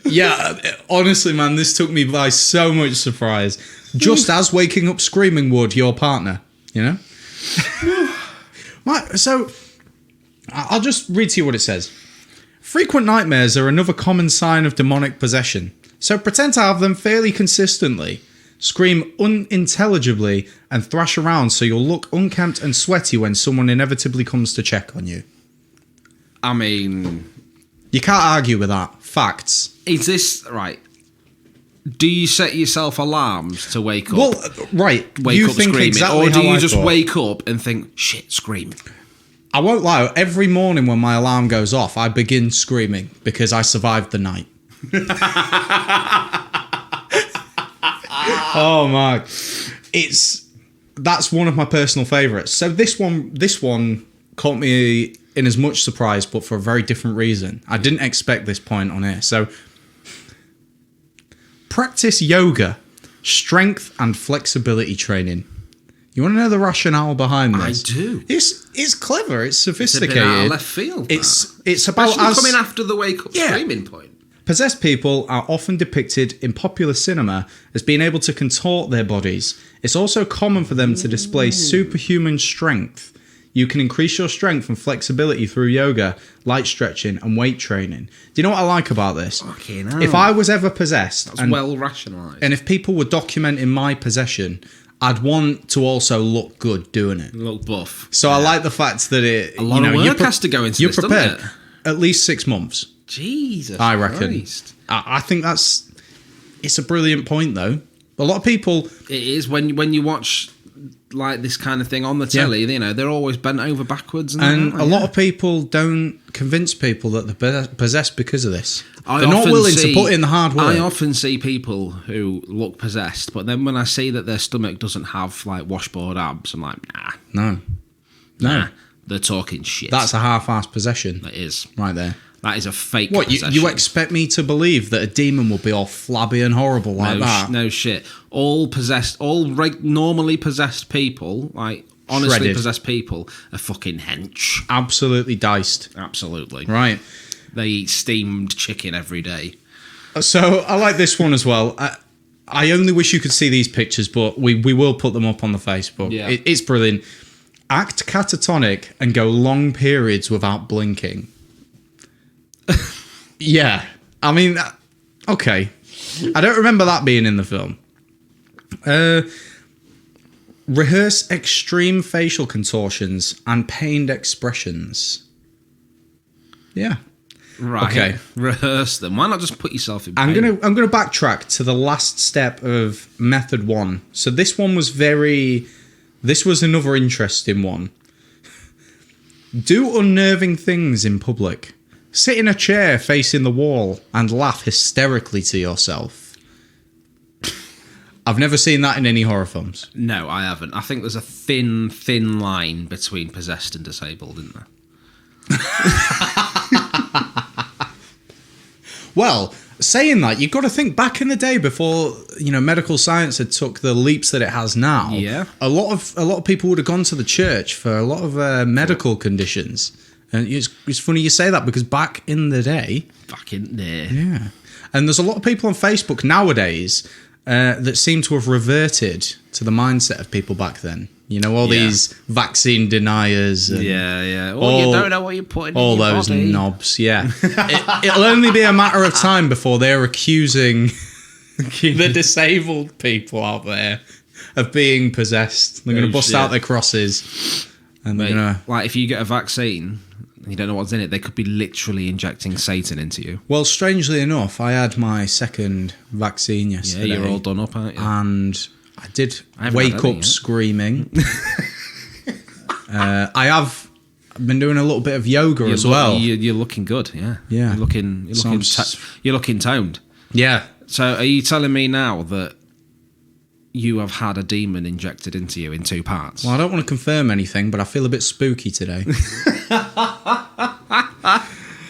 Yeah, honestly, man, this took me by so much surprise. Just as waking up screaming would your partner, So, I'll just read to you what it says. Frequent nightmares are another common sign of demonic possession, so pretend to have them fairly consistently. Scream unintelligibly and thrash around so you'll look unkempt and sweaty when someone inevitably comes to check on you. I mean, you can't argue with that. Facts. Is this right? Do you set yourself alarms to wake up? Well, right. Wake you up think screaming, exactly or do you how I just thought. Wake up and think, shit, scream? I won't lie. Every morning when my alarm goes off, I begin screaming because I survived the night. Oh, Mark. That's one of my personal favourites. So this one caught me in as much surprise, but for a very different reason. I didn't expect this point on here. So, practice yoga, strength and flexibility training. You want to know the rationale behind this? I do. It's clever. It's sophisticated. It's a bit out of left field. It's about us coming after the wake up screaming point. Possessed people are often depicted in popular cinema as being able to contort their bodies. It's also common for them to display superhuman strength. You can increase your strength and flexibility through yoga, light stretching, and weight training. Do you know what I like about this? Fucking hell. If I was ever possessed, that's well rationalised, and if people were documenting my possession, I'd want to also look good doing it. Look buff. So I like the fact that a lot of work has to go into you're this, prepared. doesn't it? At least 6 months. Jesus I reckon. Christ. I think it's a brilliant point, though. A lot of people... It is. When you watch like this kind of thing on the telly, you know, they're always bent over backwards. And a lot of people don't convince people that they're possessed because of this. They're not willing to put in the hard work. I often see people who look possessed, but then when I see that their stomach doesn't have like washboard abs, I'm like, nah. No. They're talking shit. That's a half-assed possession. That is. Right there. That is a fake What, possession. you expect me to believe that a demon will be all flabby and horrible like that? No shit. All normally possessed people, like honestly Shredded. possessed people, are fucking hench. Absolutely diced. Absolutely. Right. They eat steamed chicken every day. So I like this one as well. I only wish you could see these pictures, but we will put them up on the Facebook. Yeah. It's brilliant. Act catatonic and go long periods without blinking. Yeah. I mean, okay. I don't remember that being in the film. Rehearse extreme facial contortions and pained expressions. Yeah. Right. Okay. Rehearse them. Why not just put yourself in pain? I'm gonna backtrack to the last step of method 1. So this one was this was another interesting one. Do unnerving things in public. Sit in a chair facing the wall and laugh hysterically to yourself. I've never seen that in any horror films. No, I haven't. I think there's a thin line between possessed and disabled, isn't there? Well, saying that, you've got to think back in the day before, medical science had took the leaps that it has now. Yeah. A lot of people would have gone to the church for a lot of medical conditions. And it's funny you say that because back in the day... Back in there. Yeah. And there's a lot of people on Facebook nowadays that seem to have reverted to the mindset of people back then. These vaccine deniers. And yeah. Or you don't know what you're putting in your body. All those knobs, yeah. It'll only be a matter of time before they're accusing the disabled people out there of being possessed. They're going to bust out their crosses. And they're going to... Like, if you get a vaccine... You don't know what's in it. They could be literally injecting Satan into you. Well, strangely enough, I had my second vaccine yesterday. Yeah, you're all done up, aren't you? And I did wake up screaming. I've been doing a little bit of yoga as well. You're looking good, yeah. Yeah. You're looking toned. Yeah. So are you telling me now that you have had a demon injected into you in 2 parts? Well, I don't want to confirm anything, but I feel a bit spooky today.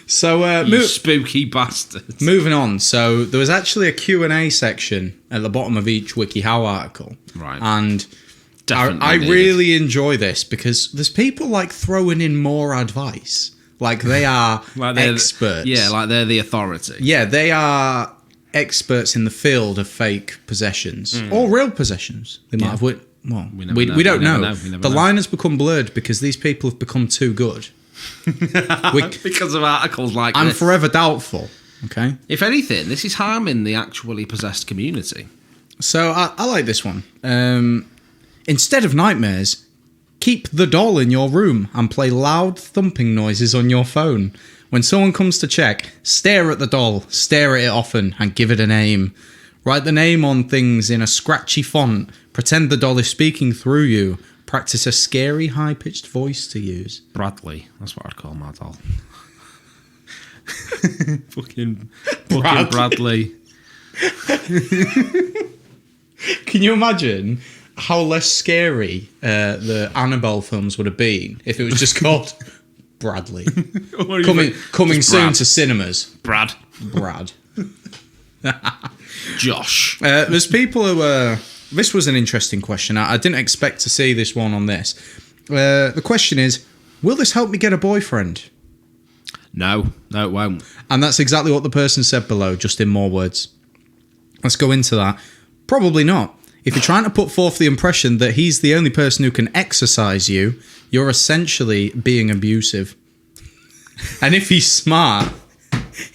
So, spooky bastard. Moving on. So there was actually a Q&A section at the bottom of each WikiHow article. Right. And I really enjoy this because there's people like throwing in more advice. Like they are experts. Yeah, like they're the authority. Yeah, they are experts in the field of fake possessions or real possessions. They might have. We don't know. The line has become blurred because these people have become too good. Because of articles like I'm this. forever doubtful. Okay. If anything, this is harming the actually possessed community. So I like this one. Instead of nightmares, keep the doll in your room and play loud thumping noises on your phone. When someone comes to check, stare at the doll, stare at it often, and give it a name. Write the name on things in a scratchy font. Pretend the doll is speaking through you. Practice a scary, high-pitched voice to use. Bradley. That's what I'd call my doll. fucking Bradley. Can you imagine how less scary the Annabelle films would have been if it was just called Bradley? Coming soon to cinemas. Brad. Josh. There's people who... this was an interesting question. I didn't expect to see this one on this. The question is, will this help me get a boyfriend? No, it won't. And that's exactly what the person said below, just in more words. Let's go into that. Probably not. If you're trying to put forth the impression that he's the only person who can exercise you, you're essentially being abusive. And if he's smart,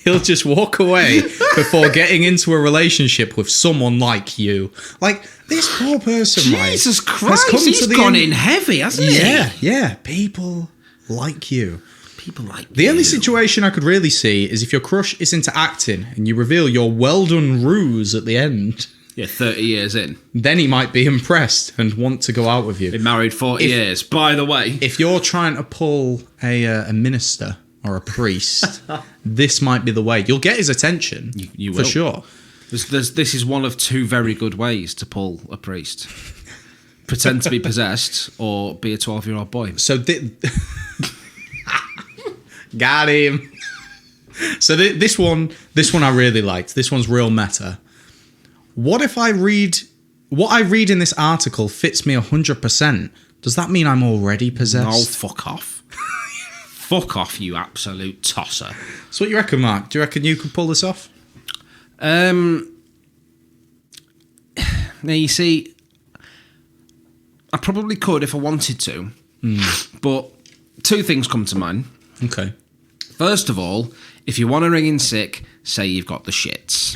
he'll just walk away before getting into a relationship with someone like you. Like, this poor person, Jesus Christ, he's gone in heavy, hasn't he? Yeah. People like you. people like The only situation I could really see is if your crush is into acting and you reveal your well-done ruse at the end. Yeah, 30 years in. Then he might be impressed and want to go out with you. Been married 40 years, by the way. If you're trying to pull a minister or a priest, this might be the way. You'll get his attention, you will. for sure. This is one of two very good ways to pull a priest. Pretend to be possessed or be a 12-year-old boy. So got him. So this one I really liked. This one's real meta. What if what I read in this article fits me 100%? Does that mean I'm already possessed? No, fuck off. Fuck off, you absolute tosser. So what you reckon, Mark? Do you reckon you could pull this off? Now you see, I probably could if I wanted to, but two things come to mind. Okay. First of all, if you want to ring in sick, say you've got the shits.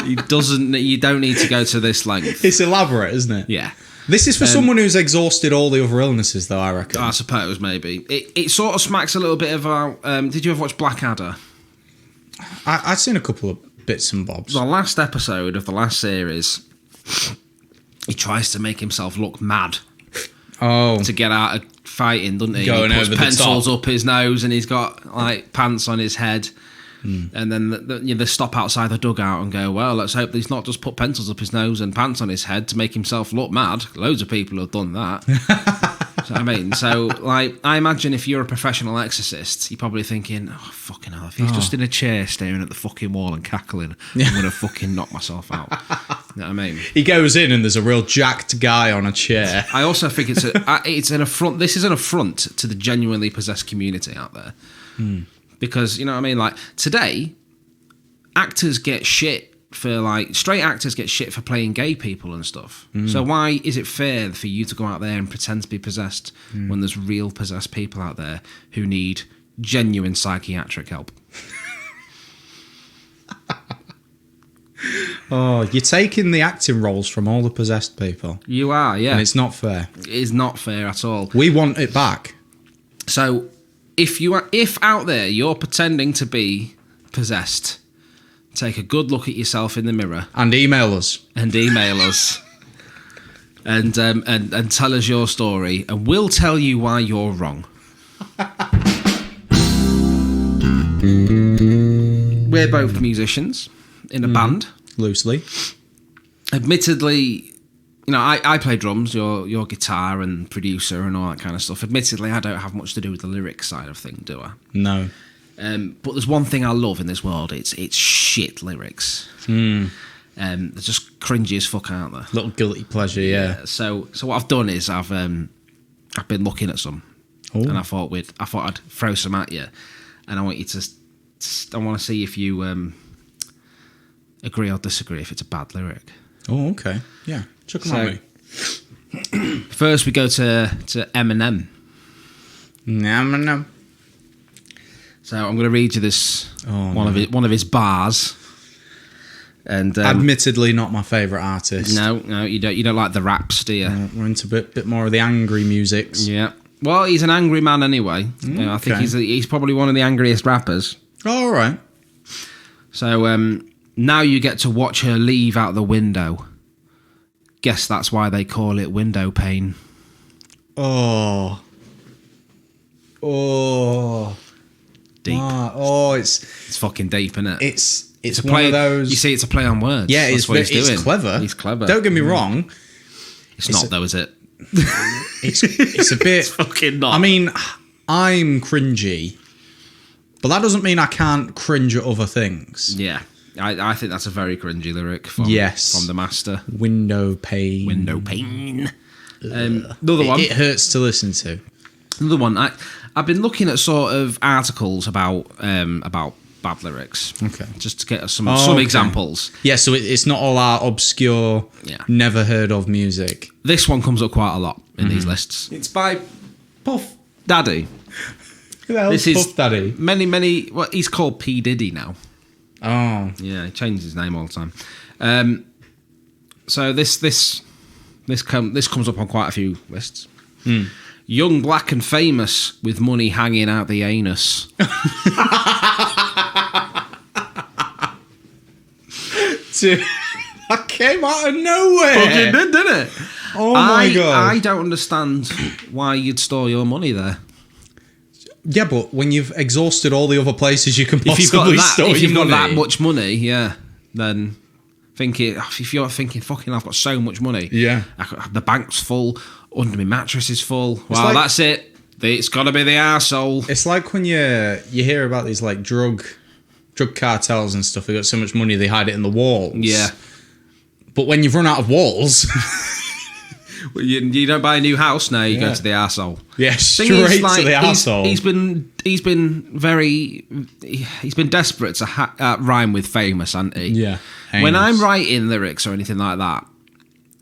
You don't need to go to this length. It's elaborate, isn't it? Yeah. This is for someone who's exhausted all the other illnesses, though, I reckon. I suppose, maybe. It sort of smacks a little bit of... did you ever watch Blackadder? I've seen a couple of bits and bobs. The last episode of the last series, he tries to make himself look mad. Oh. To get out of fighting, doesn't he? Going he puts over the pencils top. up his nose and he's got like pants on his head. And then they stop outside the dugout and go, well, let's hope he's not just put pencils up his nose and pants on his head to make himself look mad. Loads of people have done that. So, I mean, like, I imagine if you're a professional exorcist, you're probably thinking, oh, fucking hell, if he's just in a chair staring at the fucking wall and cackling, I'm going to fucking knock myself out. You know what I mean? He goes in and there's a real jacked guy on a chair. I also think it's an affront. This is an affront to the genuinely possessed community out there. Because, you know what I mean? Like, today, actors get shit for, like, straight actors get shit for playing gay people and stuff. So why is it fair for you to go out there and pretend to be possessed when there's real possessed people out there who need genuine psychiatric help? Oh, you're taking the acting roles from all the possessed people. You are, yeah. And it's not fair. It is not fair at all. We want it back. So, if out there you're pretending to be possessed, take a good look at yourself in the mirror And email us. and tell us your story, and we'll tell you why you're wrong. We're both musicians in a band. Loosely. Admittedly, you know, I play drums, your guitar and producer and all that kind of stuff. Admittedly, I don't have much to do with the lyrics side of things, do I? No. But there's one thing I love in this world. It's shit lyrics. They're just cringy as fuck, aren't they? Little guilty pleasure, yeah. So what I've done is I've been looking at some, and I thought I'd throw some at you, and I want you to. I want to see if you agree or disagree if it's a bad lyric. Oh, okay. Yeah. Chuck them at me. First, we go to Eminem. No. So I'm going to read you this one of his bars. And admittedly, not my favourite artist. No, you don't like the raps, do you? We're into a bit more of the angry musics. Yeah. Well, he's an angry man anyway. I think he's probably one of the angriest rappers. Oh, all right. So now you get to watch her leave out the window. Guess that's why they call it window pane. Oh. Deep. It's fucking deep, isn't it? It's a one play. of those. You see, it's a play on words. Yeah, That's what he's doing. clever. He's clever. Don't get me wrong. It's not though, is it? It's a bit. It's fucking not. I mean, I'm cringy, but that doesn't mean I can't cringe at other things. Yeah, I think that's a very cringy lyric from the master. Window pane. Window pane. Another one. It hurts to listen to. Another one. I've been looking at sort of articles about bad lyrics. Okay. Just to get some Okay. examples. Yeah, so it's not all our obscure, never heard of music. This one comes up quite a lot in these lists. It's by Puff Daddy. This is Puff Daddy. Many. Well, he's called P Diddy now. Oh. Yeah, he changes his name all the time. So this comes up on quite a few lists. Young, black and famous with money hanging out the anus. Dude, that came out of nowhere. Fucking did, didn't it? Oh my God. I don't understand why you'd store your money there. Yeah, but when you've exhausted all the other places you can If you've got possibly that, store if your you've got money. that much money, yeah, then if you're thinking, fucking, I've got so much money. Yeah. The bank's full, under my mattress is full. Well, like- that's it. It's got to be the arsehole. It's like when you hear about these like drug cartels and stuff. They got so much money they hide it in the walls. Yeah. But when you've run out of walls, You don't buy a new house now. You go to the arsehole. yeah, straight to the arsehole. He's been desperate to rhyme with famous, hasn't he? Yeah. When Heinous. I'm writing lyrics or anything like that,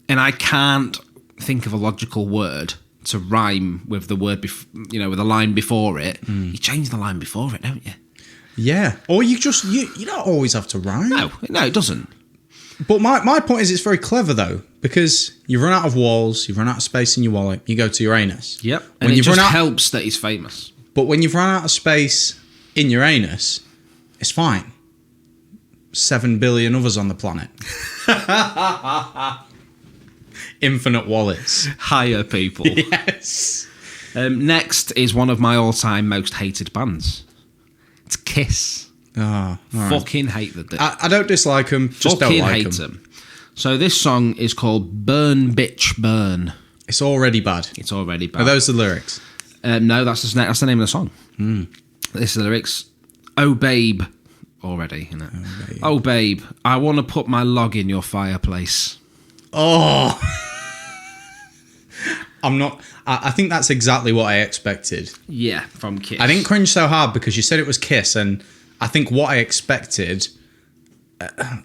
and I can't think of a logical word to rhyme with the word, with a line before it, you change the line before it, don't you? Yeah. Or you don't always have to rhyme. No, it doesn't. But my point is it's very clever though, because you run out of walls, you've run out of space in your wallet, you go to your anus. Yep. When And it you've just run out, helps that he's famous. but when you've run out of space in your anus, it's fine. 7 billion others on the planet. Infinite wallets. Hire people. Yes. Next is one of my all-time most hated bands. It's Kiss. Oh, all right. Fucking hate the dick. I don't dislike them, just Fucking don't like hate them. them. So this song is called Burn Bitch Burn. It's already bad. It's already bad. Are those the lyrics? No, that's the name of the song. This is the lyrics. Oh babe. Already, you know. Oh babe, I want to put my log in your fireplace. Oh. I'm not... I think that's exactly what I expected. Yeah, from Kiss. I didn't cringe so hard because you said it was Kiss, and I think what I expected...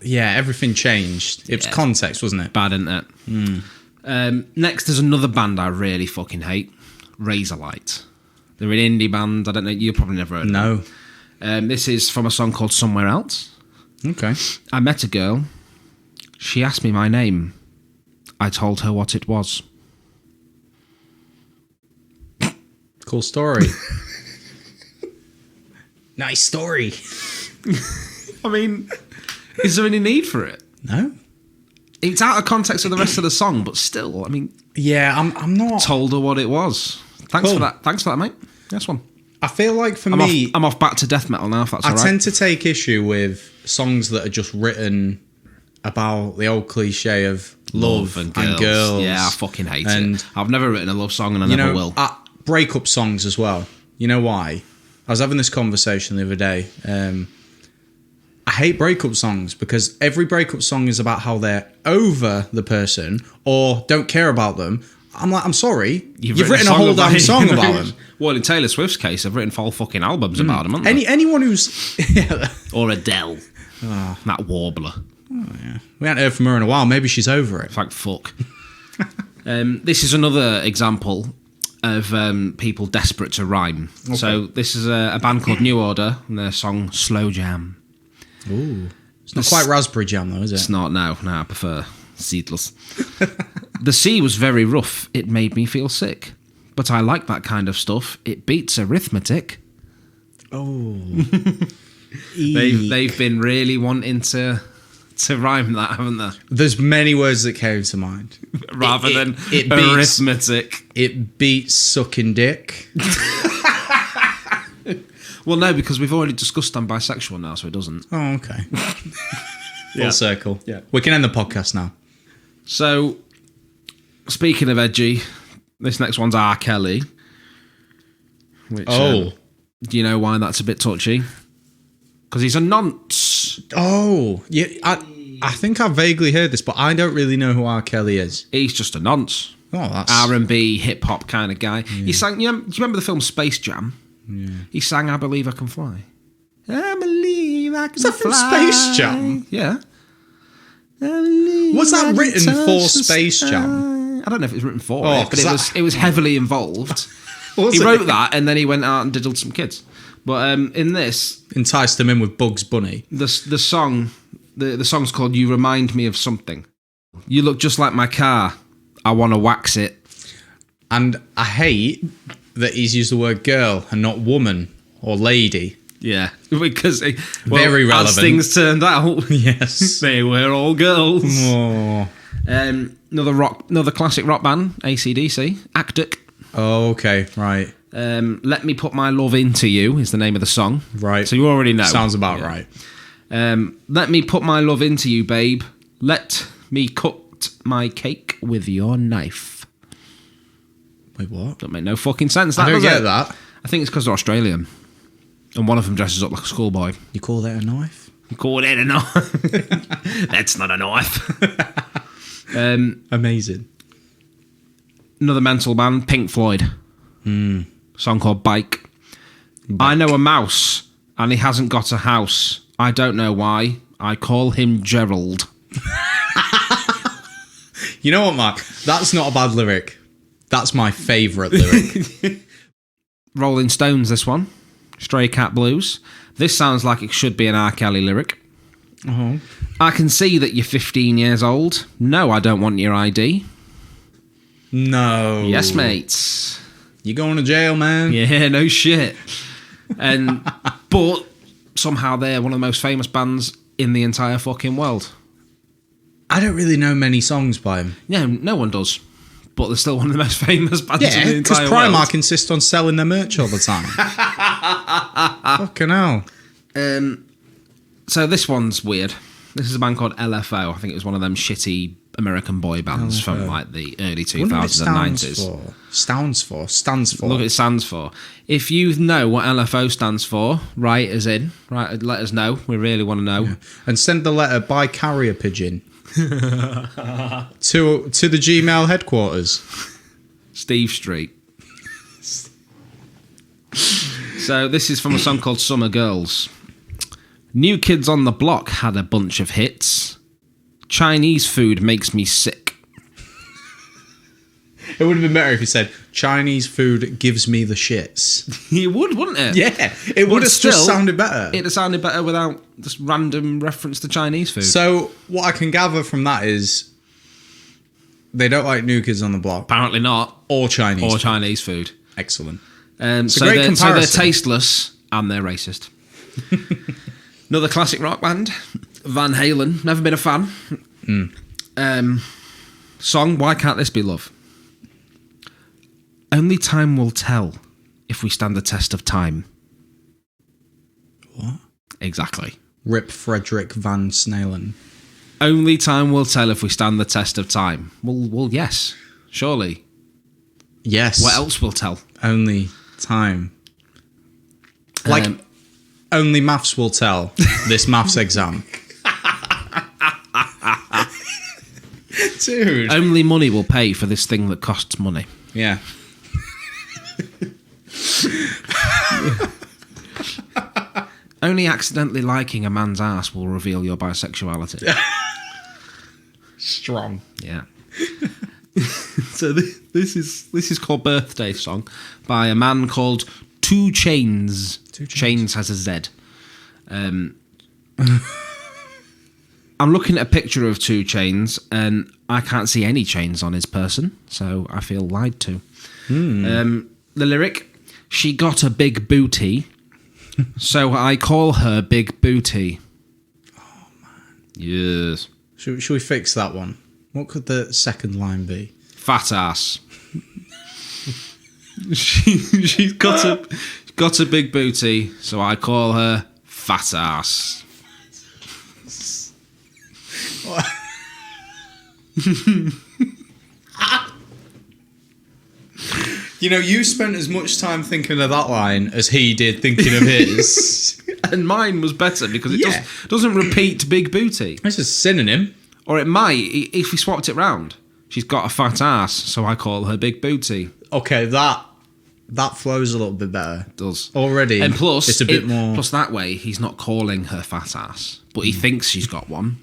everything changed. It was context, wasn't it? Bad, isn't it? Next is another band I really fucking hate. Razorlight. They're an indie band. I don't know. You've probably never heard of them. No. This is from a song called Somewhere Else. Okay. I met a girl. She asked me my name. I told her what it was. Cool story. Nice story. I mean, is there any need for it? No. It's out of context of the rest of the song, but still, I mean... Yeah, I'm not... Told her what it was. Thanks Cool. for that. Thanks for that, mate. Next one. I feel like for me... I'm off back to death metal now, if that's all I right. tend to take issue with songs that are just written about the old cliche of love and girls. Yeah, I fucking hate And, it. I've never written a love song and I never will. Breakup songs as well. You know why? I was having this conversation the other day. I hate breakup songs because every breakup song is about how they're over the person or don't care about them. I'm like, I'm sorry. You've written a whole damn song about them. Well, in Taylor Swift's case, I've written full fucking albums about them, haven't I? Anyone who's... yeah. Or Adele. That warbler. We haven't heard from her in a while. Maybe she's over it. Thank fuck. This is another example of people desperate to rhyme. Okay. So this is a band called New Order and their song Slow Jam. Ooh. It's not quite Raspberry Jam though, is it? It's not, no. No, I prefer Seedless. The sea was very rough. It made me feel sick. But I like that kind of stuff. It beats arithmetic. Oh. They've been really wanting to rhyme that, haven't they? There's many words that came to mind. Rather than it arithmetic. It beats sucking dick. Well, no, because we've already discussed I'm bisexual now, so it doesn't. Oh, okay. Full circle. Yeah. We can end the podcast now. So, speaking of edgy, this next one's R. Kelly. Which, do you know why that's a bit touchy? Because he's a nonce. Oh, yeah. I think I vaguely heard this, but I don't really know who R. Kelly is. He's just a nonce. Oh, that's... R&B, hip-hop kind of guy. Yeah. He sang... do you remember the film Space Jam? Yeah. He sang I Believe I Can Fly. I believe I can fly. Is that from Space Jam? Yeah. Was that written for Space Jam? I don't know if it was written for it, but it was heavily involved. He wrote that and then he went out and diddled some kids. But in this... Enticed them in with Bugs Bunny. The song... The song's called You Remind Me of Something. You look just like my car. I want to wax it. And I hate that he's used the word girl and not woman or lady. Yeah, because Very relevant. as things turned out, Yes. they were all girls. Oh. Another classic rock band, AC/DC, Actic. Oh, okay, right. Let Me Put My Love Into You is the name of the song. Right. So you already know. Sounds about right. Let me put my love into you, babe. Let me cut my cake with your knife. Wait, what? Don't make no fucking sense. I don't does get it? that. I think it's because they're Australian. And one of them dresses up like a schoolboy. You call that a knife? You call it a knife? That's not a knife. Amazing. Another mental band, Pink Floyd. Song called Bike. I know a mouse, and he hasn't got a house. I don't know why. I call him Gerald. You know what, Mark? That's not a bad lyric. That's my favourite lyric. Rolling Stones, this one. Stray Cat Blues. This sounds like it should be an R. Kelly lyric. Uh-huh. I can see that you're 15 years old. No, I don't want your ID. No. Yes, mates. You're going to jail, man. Yeah, no shit. But somehow they're one of the most famous bands in the entire fucking world. I don't really know many songs by him. Yeah, no one does. But they're still one of the most famous bands in Yeah, the because entire Primark world. insist on selling their merch all the time. Fucking hell. So this one's weird. This is a band called LFO. I think it was one of them shitty American boy bands from like the early 2000s and 90s. Stands for. Look, it stands for. If you know what LFO stands for, write us in. Right, let us know. We really want to know. Yeah. And send the letter by carrier pigeon to the Gmail headquarters. Steve Street. So this is from a song called Summer Girls. New Kids on the Block had a bunch of hits. Chinese food makes me sick. It would have been better if you said, Chinese food gives me the shits. You would, wouldn't it? Yeah, it would have just sounded better. It'd have sounded better without this random reference to Chinese food. So, what I can gather from that is they don't like New Kids on the Block. Apparently not. Or Chinese food. Chinese food. Excellent. So, a great so they're comparison. tasteless and they're racist. Another classic rock band, Van Halen. Never been a fan. Song, Why Can't This Be Love? Only time will tell if we stand the test of time. What? Exactly. Rip Frederick Van Snalen. Only time will tell if we stand the test of time. Well, yes, surely. Yes. What else will tell? Only time. Like, only maths will tell this maths exam. Dude. Only money will pay for this thing that costs money. Yeah. Only accidentally liking a man's ass will reveal your bisexuality. Strong. Yeah. So this is called Birthday Song by a man called 2 Chainz. 2 Chainz. Chains has a Z. I'm looking at a picture of 2 Chainz and I can't see any chains on his person, so I feel lied to. The lyric, she got a big booty, so I call her Big Booty. Oh, man. Yes. Should we fix that one? What could the second line be? Fat ass. She's got a big booty, so I call her Fat Ass. You know, you spent as much time thinking of that line as he did thinking of his. And mine was better because it doesn't repeat big booty. It's a synonym. Or it might, if we swapped it round. She's got a fat ass, so I call her Big Booty. Okay, that flows a little bit better. It does. Already. And plus, it's a bit more. Plus, that way, he's not calling her fat ass, but he thinks she's got one,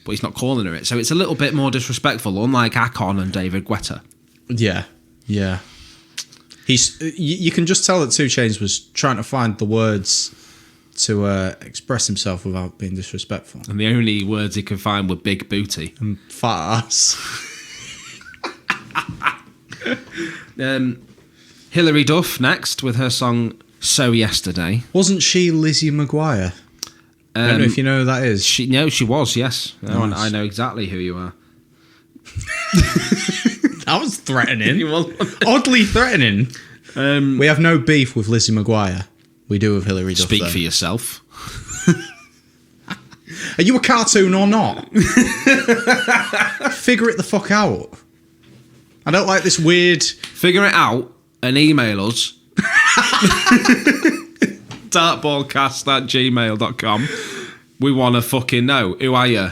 but he's not calling her it. So it's a little bit more disrespectful, unlike Akon and David Guetta. Yeah, yeah. You can just tell that 2 Chainz was trying to find the words to express himself without being disrespectful. And the only words he could find were Big Booty. And fat ass. Hilary Duff next with her song So Yesterday. Wasn't she Lizzie McGuire? I don't know if you know who that is. She was, yes. Nice. I know exactly who you are. That was threatening. Oddly threatening. We have no beef with Lizzie McGuire. We do with Hilary Duff. Speak for yourself. Are you a cartoon or not? Figure it the fuck out. I don't like this weird... Figure it out and email us. DarcBallcast@gmail.com. We want to fucking know. Who are you?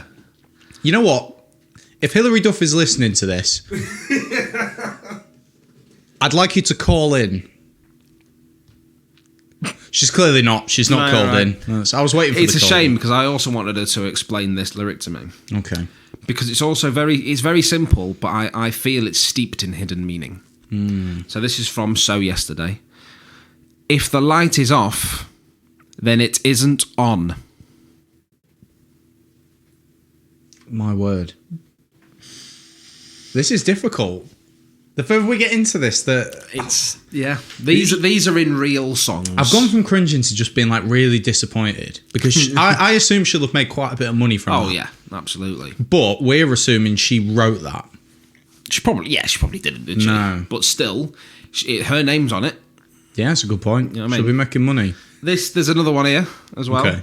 You know what? If Hilary Duff is listening to this, I'd like you to call in. She's clearly not. She's not called in. So I was waiting for It's the a call. shame because I also wanted her to explain this lyric to me. Okay. Because it's also very simple, but I feel it's steeped in hidden meaning. So this is from So Yesterday. If the light is off, then it isn't on. My word. This is difficult. The further we get into this, These are in real songs. I've gone from cringing to just being like really disappointed because I assume she'll have made quite a bit of money from that. Oh yeah, absolutely. But we're assuming she wrote that. She probably didn't, did she? No. But still, her name's on it. Yeah, that's a good point. You know what I She'll mean? be making money. There's another one here as well. Okay.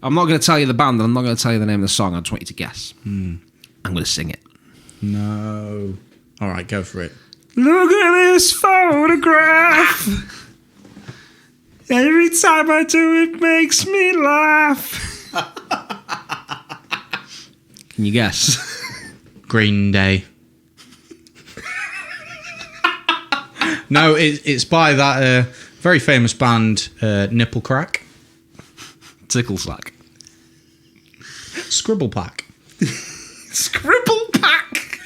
I'm not going to tell you the band and I'm not going to tell you the name of the song. I just want you to guess. I'm going to sing it. No. All right, go for it. Look at this photograph. Every time I do it makes me laugh. Can you guess? Green Day. No, it's by that very famous band, Nipple Crack. Tickle Slack. Scribble Pack. Scribble Pack.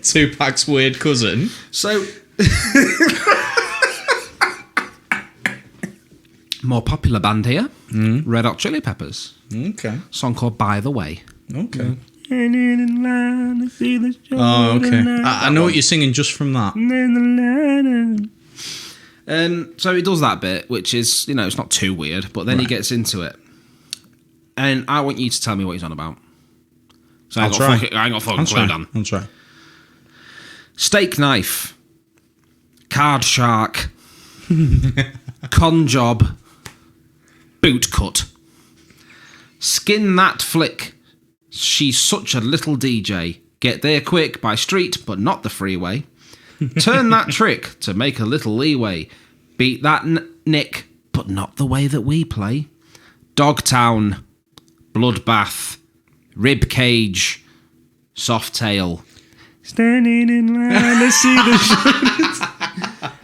Tupac's weird cousin. So, more popular band here, Red Hot Chili Peppers. Okay. Song called By the Way. Okay. Oh, okay. I know what you're singing just from that. So he does that bit, which is, it's not too weird, but then he gets into it. And I want you to tell me what he's on about. So I ain't got fucking clue, Dan. I'll try. Steak knife. Card shark. Con job. Boot cut. Skin that flick. She's such a little DJ. Get there quick by street, but not the freeway. Turn that trick to make a little leeway. Beat that nick, but not the way that we play. Dogtown. Bloodbath. Rib cage. Soft tail. Standing in line to see the show.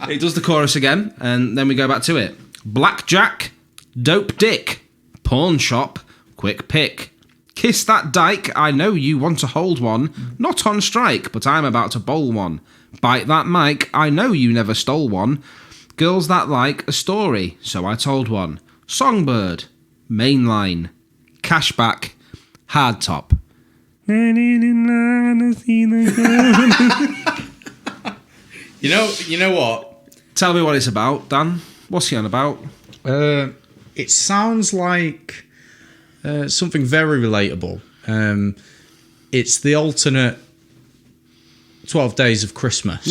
It does the chorus again, and then we go back to it. Blackjack. Dope dick. Pawn shop. Quick pick. Kiss that dyke, I know you want to hold one. Not on strike, but I'm about to bowl one. Bite that mic, I know you never stole one. Girls that like a story, so I told one. Songbird, mainline, cashback, hardtop. You know what? Tell me what it's about, Dan. What's he on about? It sounds like something very relatable. It's the alternate 12 Days of Christmas.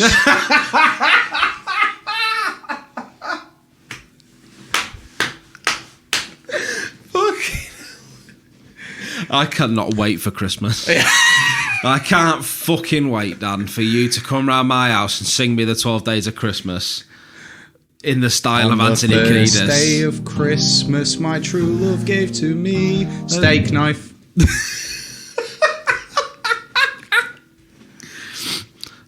I cannot wait for Christmas. I can't fucking wait, Dan, for you to come round my house and sing me the 12 Days of Christmas in the style of Anthony Kiedis. On the first day of Christmas, my true love gave to me steak knife.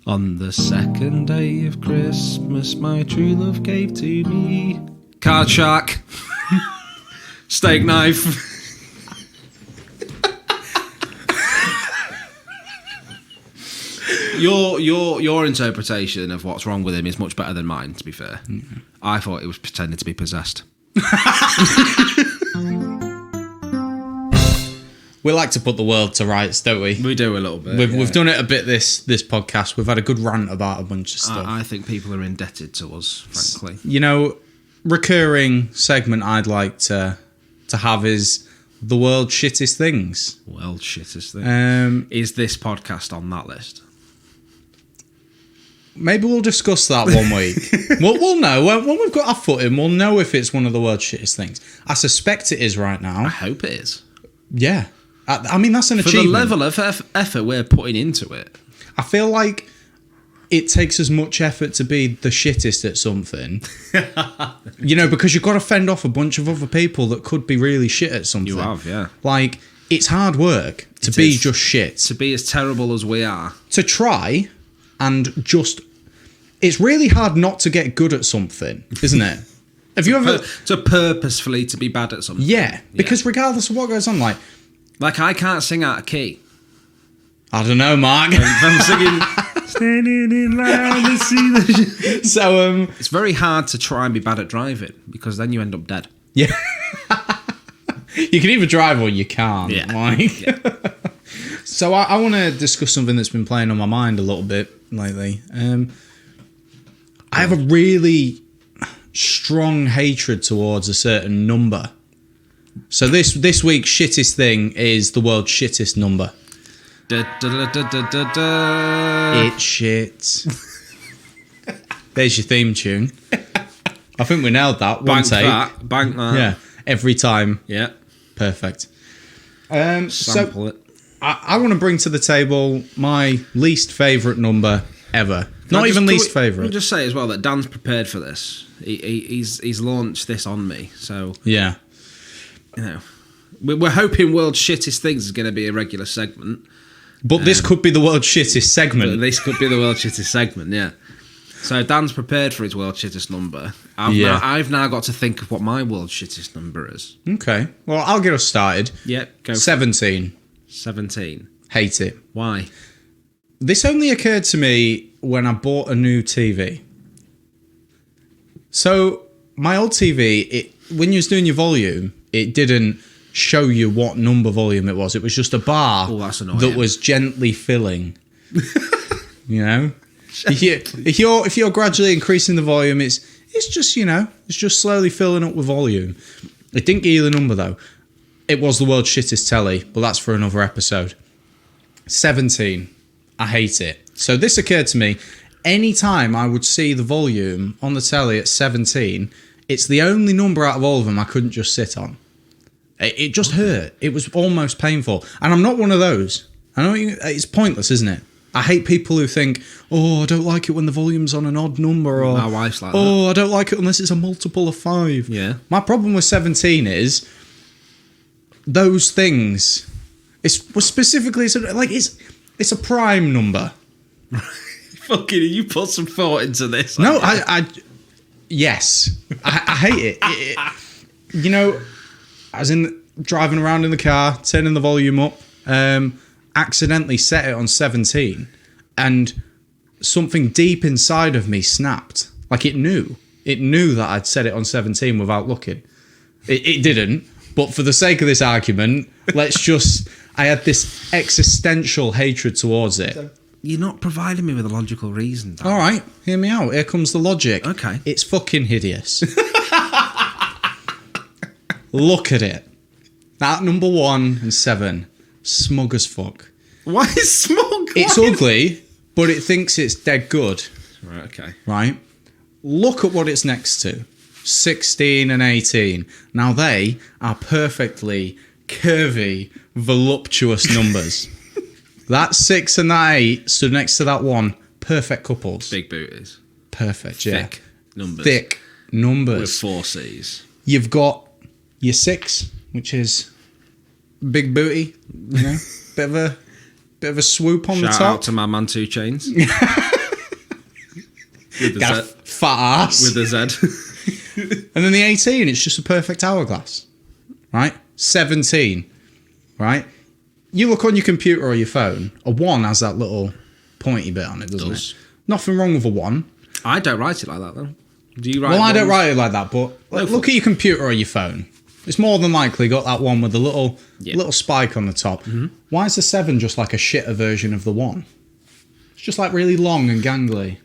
On the second day of Christmas, my true love gave to me card shark, steak knife. Your interpretation of what's wrong with him is much better than mine, to be fair. Mm-hmm. I thought it was pretending to be possessed. we like to put the world to rights, don't we? We do a little bit. We've done it a bit this podcast. We've had a good rant about a bunch of stuff. I think people are indebted to us, frankly. You know, recurring segment I'd like to have is the world's shittest things. World's shittest things. Is this podcast on that list? Maybe we'll discuss that one week. we'll know. When we've got our foot in, we'll know if it's one of the world's shittest things. I suspect it is right now. I hope it is. Yeah. I mean, that's an achievement. For the level of effort we're putting into it. I feel like it takes as much effort to be the shittest at something. You know, because you've got to fend off a bunch of other people that could be really shit at something. You have, yeah. Like, it's hard work to be just shit. To be as terrible as we are. To try and just... It's really hard not to get good at something, isn't it? Have you ever... To purposefully to be bad at something. Yeah, because regardless of what goes on, like... Like, I can't sing out of key. I don't know, Marc. I'm singing... Standing in line to see the... So, It's very hard to try and be bad at driving, because then you end up dead. Yeah. You can either drive or you can't. Yeah. Like. Yeah. So I want to discuss something that's been playing on my mind a little bit lately. I have a really strong hatred towards a certain number. So this week's shittest thing is the world's shittest number. It's shit. There's your theme tune. I think we nailed that. Bank that. Bank that. Yeah. Every time. Yeah. Perfect. Sample it. I want to bring to the table my least favourite number ever. Not even least favourite. I'll just say as well that Dan's prepared for this. He's launched this on me. So, yeah. You know, we're hoping World's Shittest Things is going to be a regular segment. But this could be the world's shittest segment. This could be the world's shittest segment, yeah. So Dan's prepared for his world's shittest number. I've now got to think of what my world's shittest number is. Okay. Well, I'll get us started. Yeah, go. 17. 17. Hate it. Why? This only occurred to me when I bought a new TV. So my old TV, when you was doing your volume, it didn't show you what number volume it was. It was just a bar that was gently filling. You know, if you're gradually increasing the volume, it's just, you know, it's just slowly filling up with volume. It didn't give you the number though. It was the world's shittest telly, but that's for another episode. 17. I hate it. So this occurred to me. Anytime I would see the volume on the telly at 17, it's the only number out of all of them I couldn't just sit on. It just hurt. It was almost painful. And I'm not one of those. I know it's pointless, isn't it? I hate people who think, oh, I don't like it when the volume's on an odd number. Or, my wife's like that. Oh, I don't like it unless it's a multiple of 5. Yeah. My problem with 17 is those things. It's a prime number. Fucking, you put some thought into this. No, yes. I hate it. You know, as in driving around in the car, turning the volume up, accidentally set it on 17, and something deep inside of me snapped. Like it knew that I'd set it on 17 without looking. It didn't, but for the sake of this argument, I had this existential hatred towards it. You're not providing me with a logical reason, Dan. All right, hear me out. Here comes the logic. Okay. It's fucking hideous. Look at it. At number 1 and 7, smug as fuck. Why is smug? It's ugly, but it thinks it's dead good. Right, okay. Right? Look at what it's next to. 16 and 18. Now they are perfectly curvy, voluptuous numbers. That 6 and that 8 stood next to that 1. Perfect couples. Big booties. Perfect, yeah. Thick numbers. With 4 C's. You've got your 6, which is big booty, you know, bit of a swoop on the top. Shout out to my man 2 Chains. With Got a fat ass. With a Z. And then the 18, it's just a perfect hourglass, right? 17, right? You look on your computer or your phone, a 1 has that little pointy bit on it, doesn't it? Nothing wrong with a 1. I don't write it like that, though. Do you write Well, ones? I don't write it like that, but look at your computer or your phone. It's more than likely got that one with a little spike on the top. Mm-hmm. Why is the 7 just like a shitter version of the 1? It's just like really long and gangly.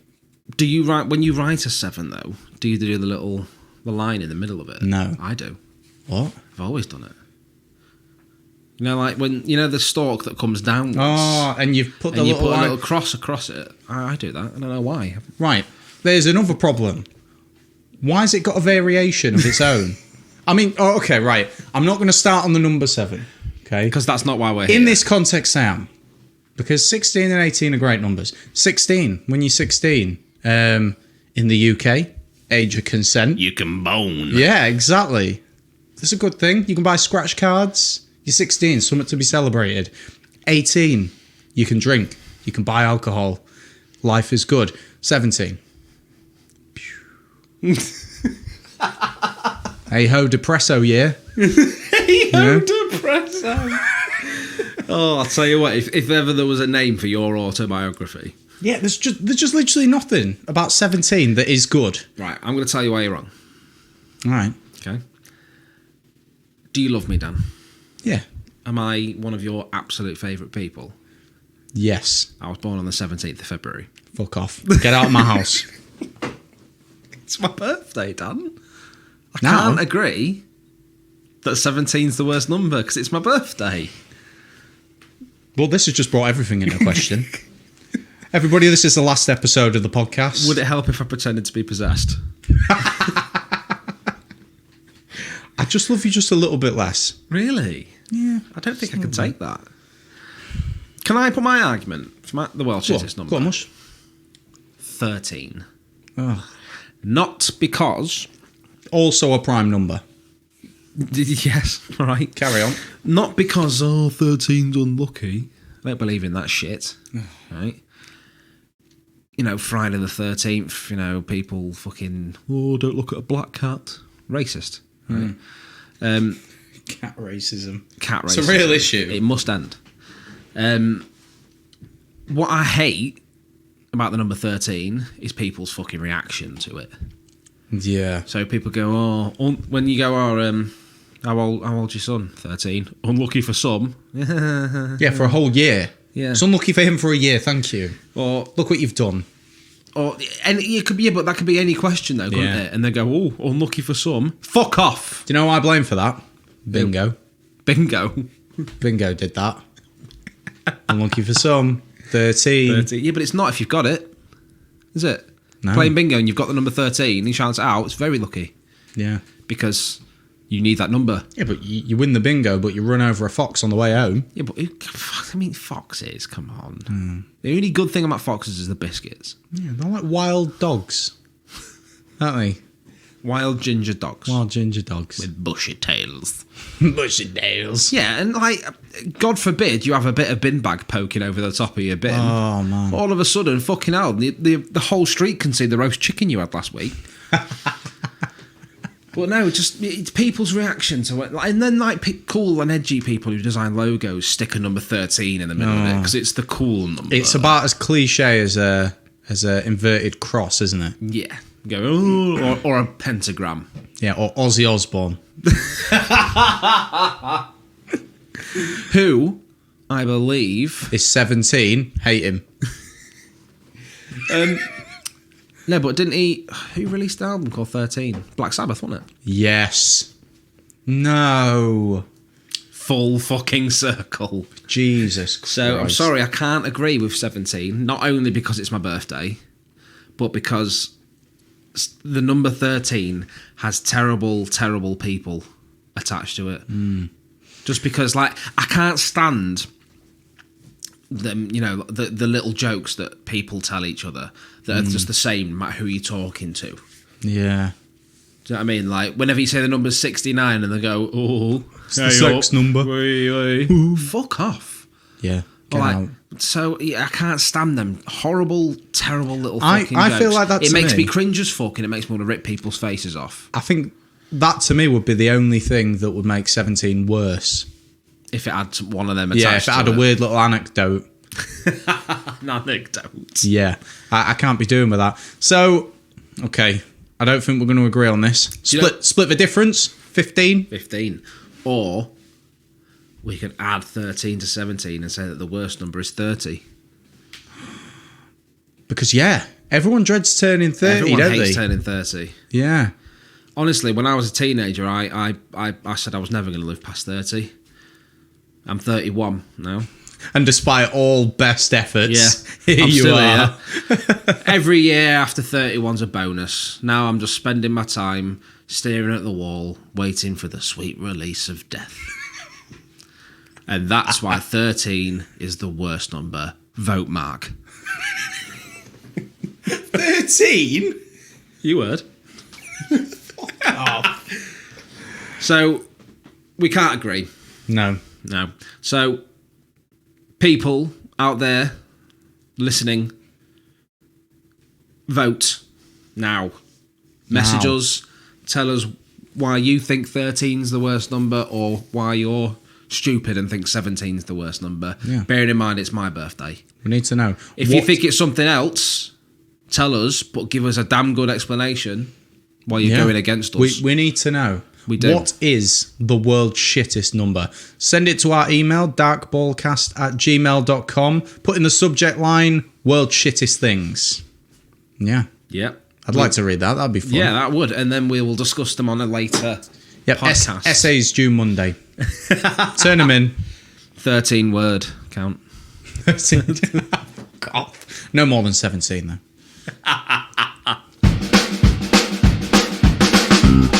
Do you when you write a 7 though? Do you do the line in the middle of it? No, I do. What? I've always done it. You know, like when the stalk that comes downwards. Oh, and you've put the and you little put a little cross across it. I do that. I don't know why. Right. There's another problem. Why has it got a variation of its own? I mean, okay, right. I'm not going to start on the number 7, okay? Because that's not why we're here. In this context, I am. Because 16 and 18 are great numbers. 16, when you're 16, in the UK, age of consent. You can bone. Yeah, exactly. That's a good thing. You can buy scratch cards. You're 16, something to be celebrated. 18, you can drink. You can buy alcohol. Life is good. 17. Hey ho, depresso year. Hey ho, depresso. Oh, I'll tell you what. If ever there was a name for your autobiography, yeah, there's just literally nothing about 17 that is good. Right, I'm going to tell you why you're wrong. All right. Okay. Do you love me, Dan? Yeah. Am I one of your absolute favourite people? Yes. I was born on the 17th of February. Fuck off. Get out of my house. It's my birthday, Dan. I Now? can't agree that 17's the worst number because it's my birthday. Well, this has just brought everything into question. Everybody, this is the last episode of the podcast. Would it help if I pretended to be possessed? I just love you just a little bit less. Really? Yeah. I don't think I can take that. Can I put my argument for the world's shittest number? Go on, Mush. 13. Oh. Not because... Also a prime number. Yes, right. Carry on. Not because, 13's unlucky. I don't believe in that shit. Right? You know, Friday the 13th, people fucking, don't look at a black cat. Racist. Right? Cat racism. Cat racism. It's a real issue. It must end. What I hate about the number 13 is people's fucking reaction to it. Yeah. So people go, when you go, how old's your son? 13. Unlucky for some. Yeah, for a whole year. Yeah. It's unlucky for him for a year, thank you. Or look what you've done. And it could be, but that could be any question though, couldn't it? And they go, unlucky for some. Fuck off. Do you know who I blame for that? Bingo. Bingo. Bingo did that. Unlucky for some. 13. Yeah, but it's not if you've got it, is it? No. Playing bingo and you've got the number 13, he shouts it out, it's very lucky. Yeah. Because you need that number. Yeah, but you win the bingo, but you run over a fox on the way home. Yeah, but foxes, come on. The only good thing about foxes is the biscuits. Yeah, they're like wild dogs. Aren't they? Wild ginger dogs. Wild ginger dogs. With bushy tails. Bushy tails. Yeah, and God forbid you have a bit of bin bag poking over the top of your bin. Oh, man. All of a sudden, fucking hell, the whole street can see the roast chicken you had last week. But no, it's people's reaction to it. And then cool and edgy people who design logos stick a number 13 in the middle of it because it's the cool number. It's about as cliche as a inverted cross, isn't it? Yeah. Go, or a pentagram. Yeah, or Ozzy Osbourne. Who, I believe... is 17. Hate him. No, but didn't he... Who released an album called 13? Black Sabbath, wasn't it? Yes. No. Full fucking circle. Jesus Christ. So, I'm sorry, I can't agree with 17. Not only because it's my birthday, but because... the number 13 has terrible, terrible people attached to it. Just because, I can't stand them, the little jokes that people tell each other that are just the same no matter who you're talking to. Yeah. Do you know what I mean? Like, whenever you say the number's 69 and they go, it's the sex number. Fuck off. Yeah. Get out. So yeah, I can't stand them horrible, terrible little fucking jokes. I feel like that. It makes me cringe as fuck, and it makes me want to rip people's faces off. I think that to me would be the only thing that would make 17 worse. If it had one of them attached. Yeah, if it had a weird little anecdote. An anecdote. Yeah, I can't be doing with that. So, okay, I don't think we're going to agree on this. Split the difference. 15? 15. Or we can add 13 to 17 and say that the worst number is 30. Because, everyone dreads turning 30, Everyone don't hates they? turning 30. Yeah. Honestly, when I was a teenager, I said I was never going to live past 30. I'm 31 now. And despite all best efforts, here I'm you still are. here. Every year after 31's a bonus. Now I'm just spending my time staring at the wall, waiting for the sweet release of death. And that's why 13 is the worst number. Vote Marc. 13? You heard. So, we can't agree. No. So, people out there listening, vote now. Message us. Tell us why you think 13's the worst number or why you're stupid and think 17's the worst number. Yeah. Bearing in mind it's my birthday. We need to know. If you think it's something else, tell us, but give us a damn good explanation why you're going against us. We need to know. We do. What is the world's shittest number? Send it to our email, darcballcast@gmail.com. Put in the subject line, world's shittest things. Yeah. Yep. I'd like to read that. That'd be fun. Yeah, that would. And then we will discuss them on a later podcast. Essays due Monday. Turn them in. 13 word count. God. No more than 17, though.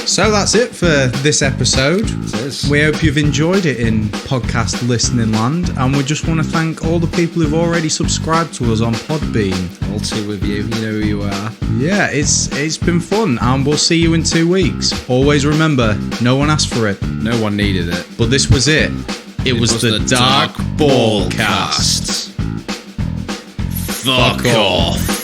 So that's it for this episode. It is. We hope you've enjoyed it in podcast listening land, and we just want to thank all the people who've already subscribed to us on Podbean. All two of you. You know who you are. Yeah, it's been fun, and we'll see you in 2 weeks. Always remember, no one asked for it, No one needed it. but this was it. It was the Dark Ball Cast. Fuck off.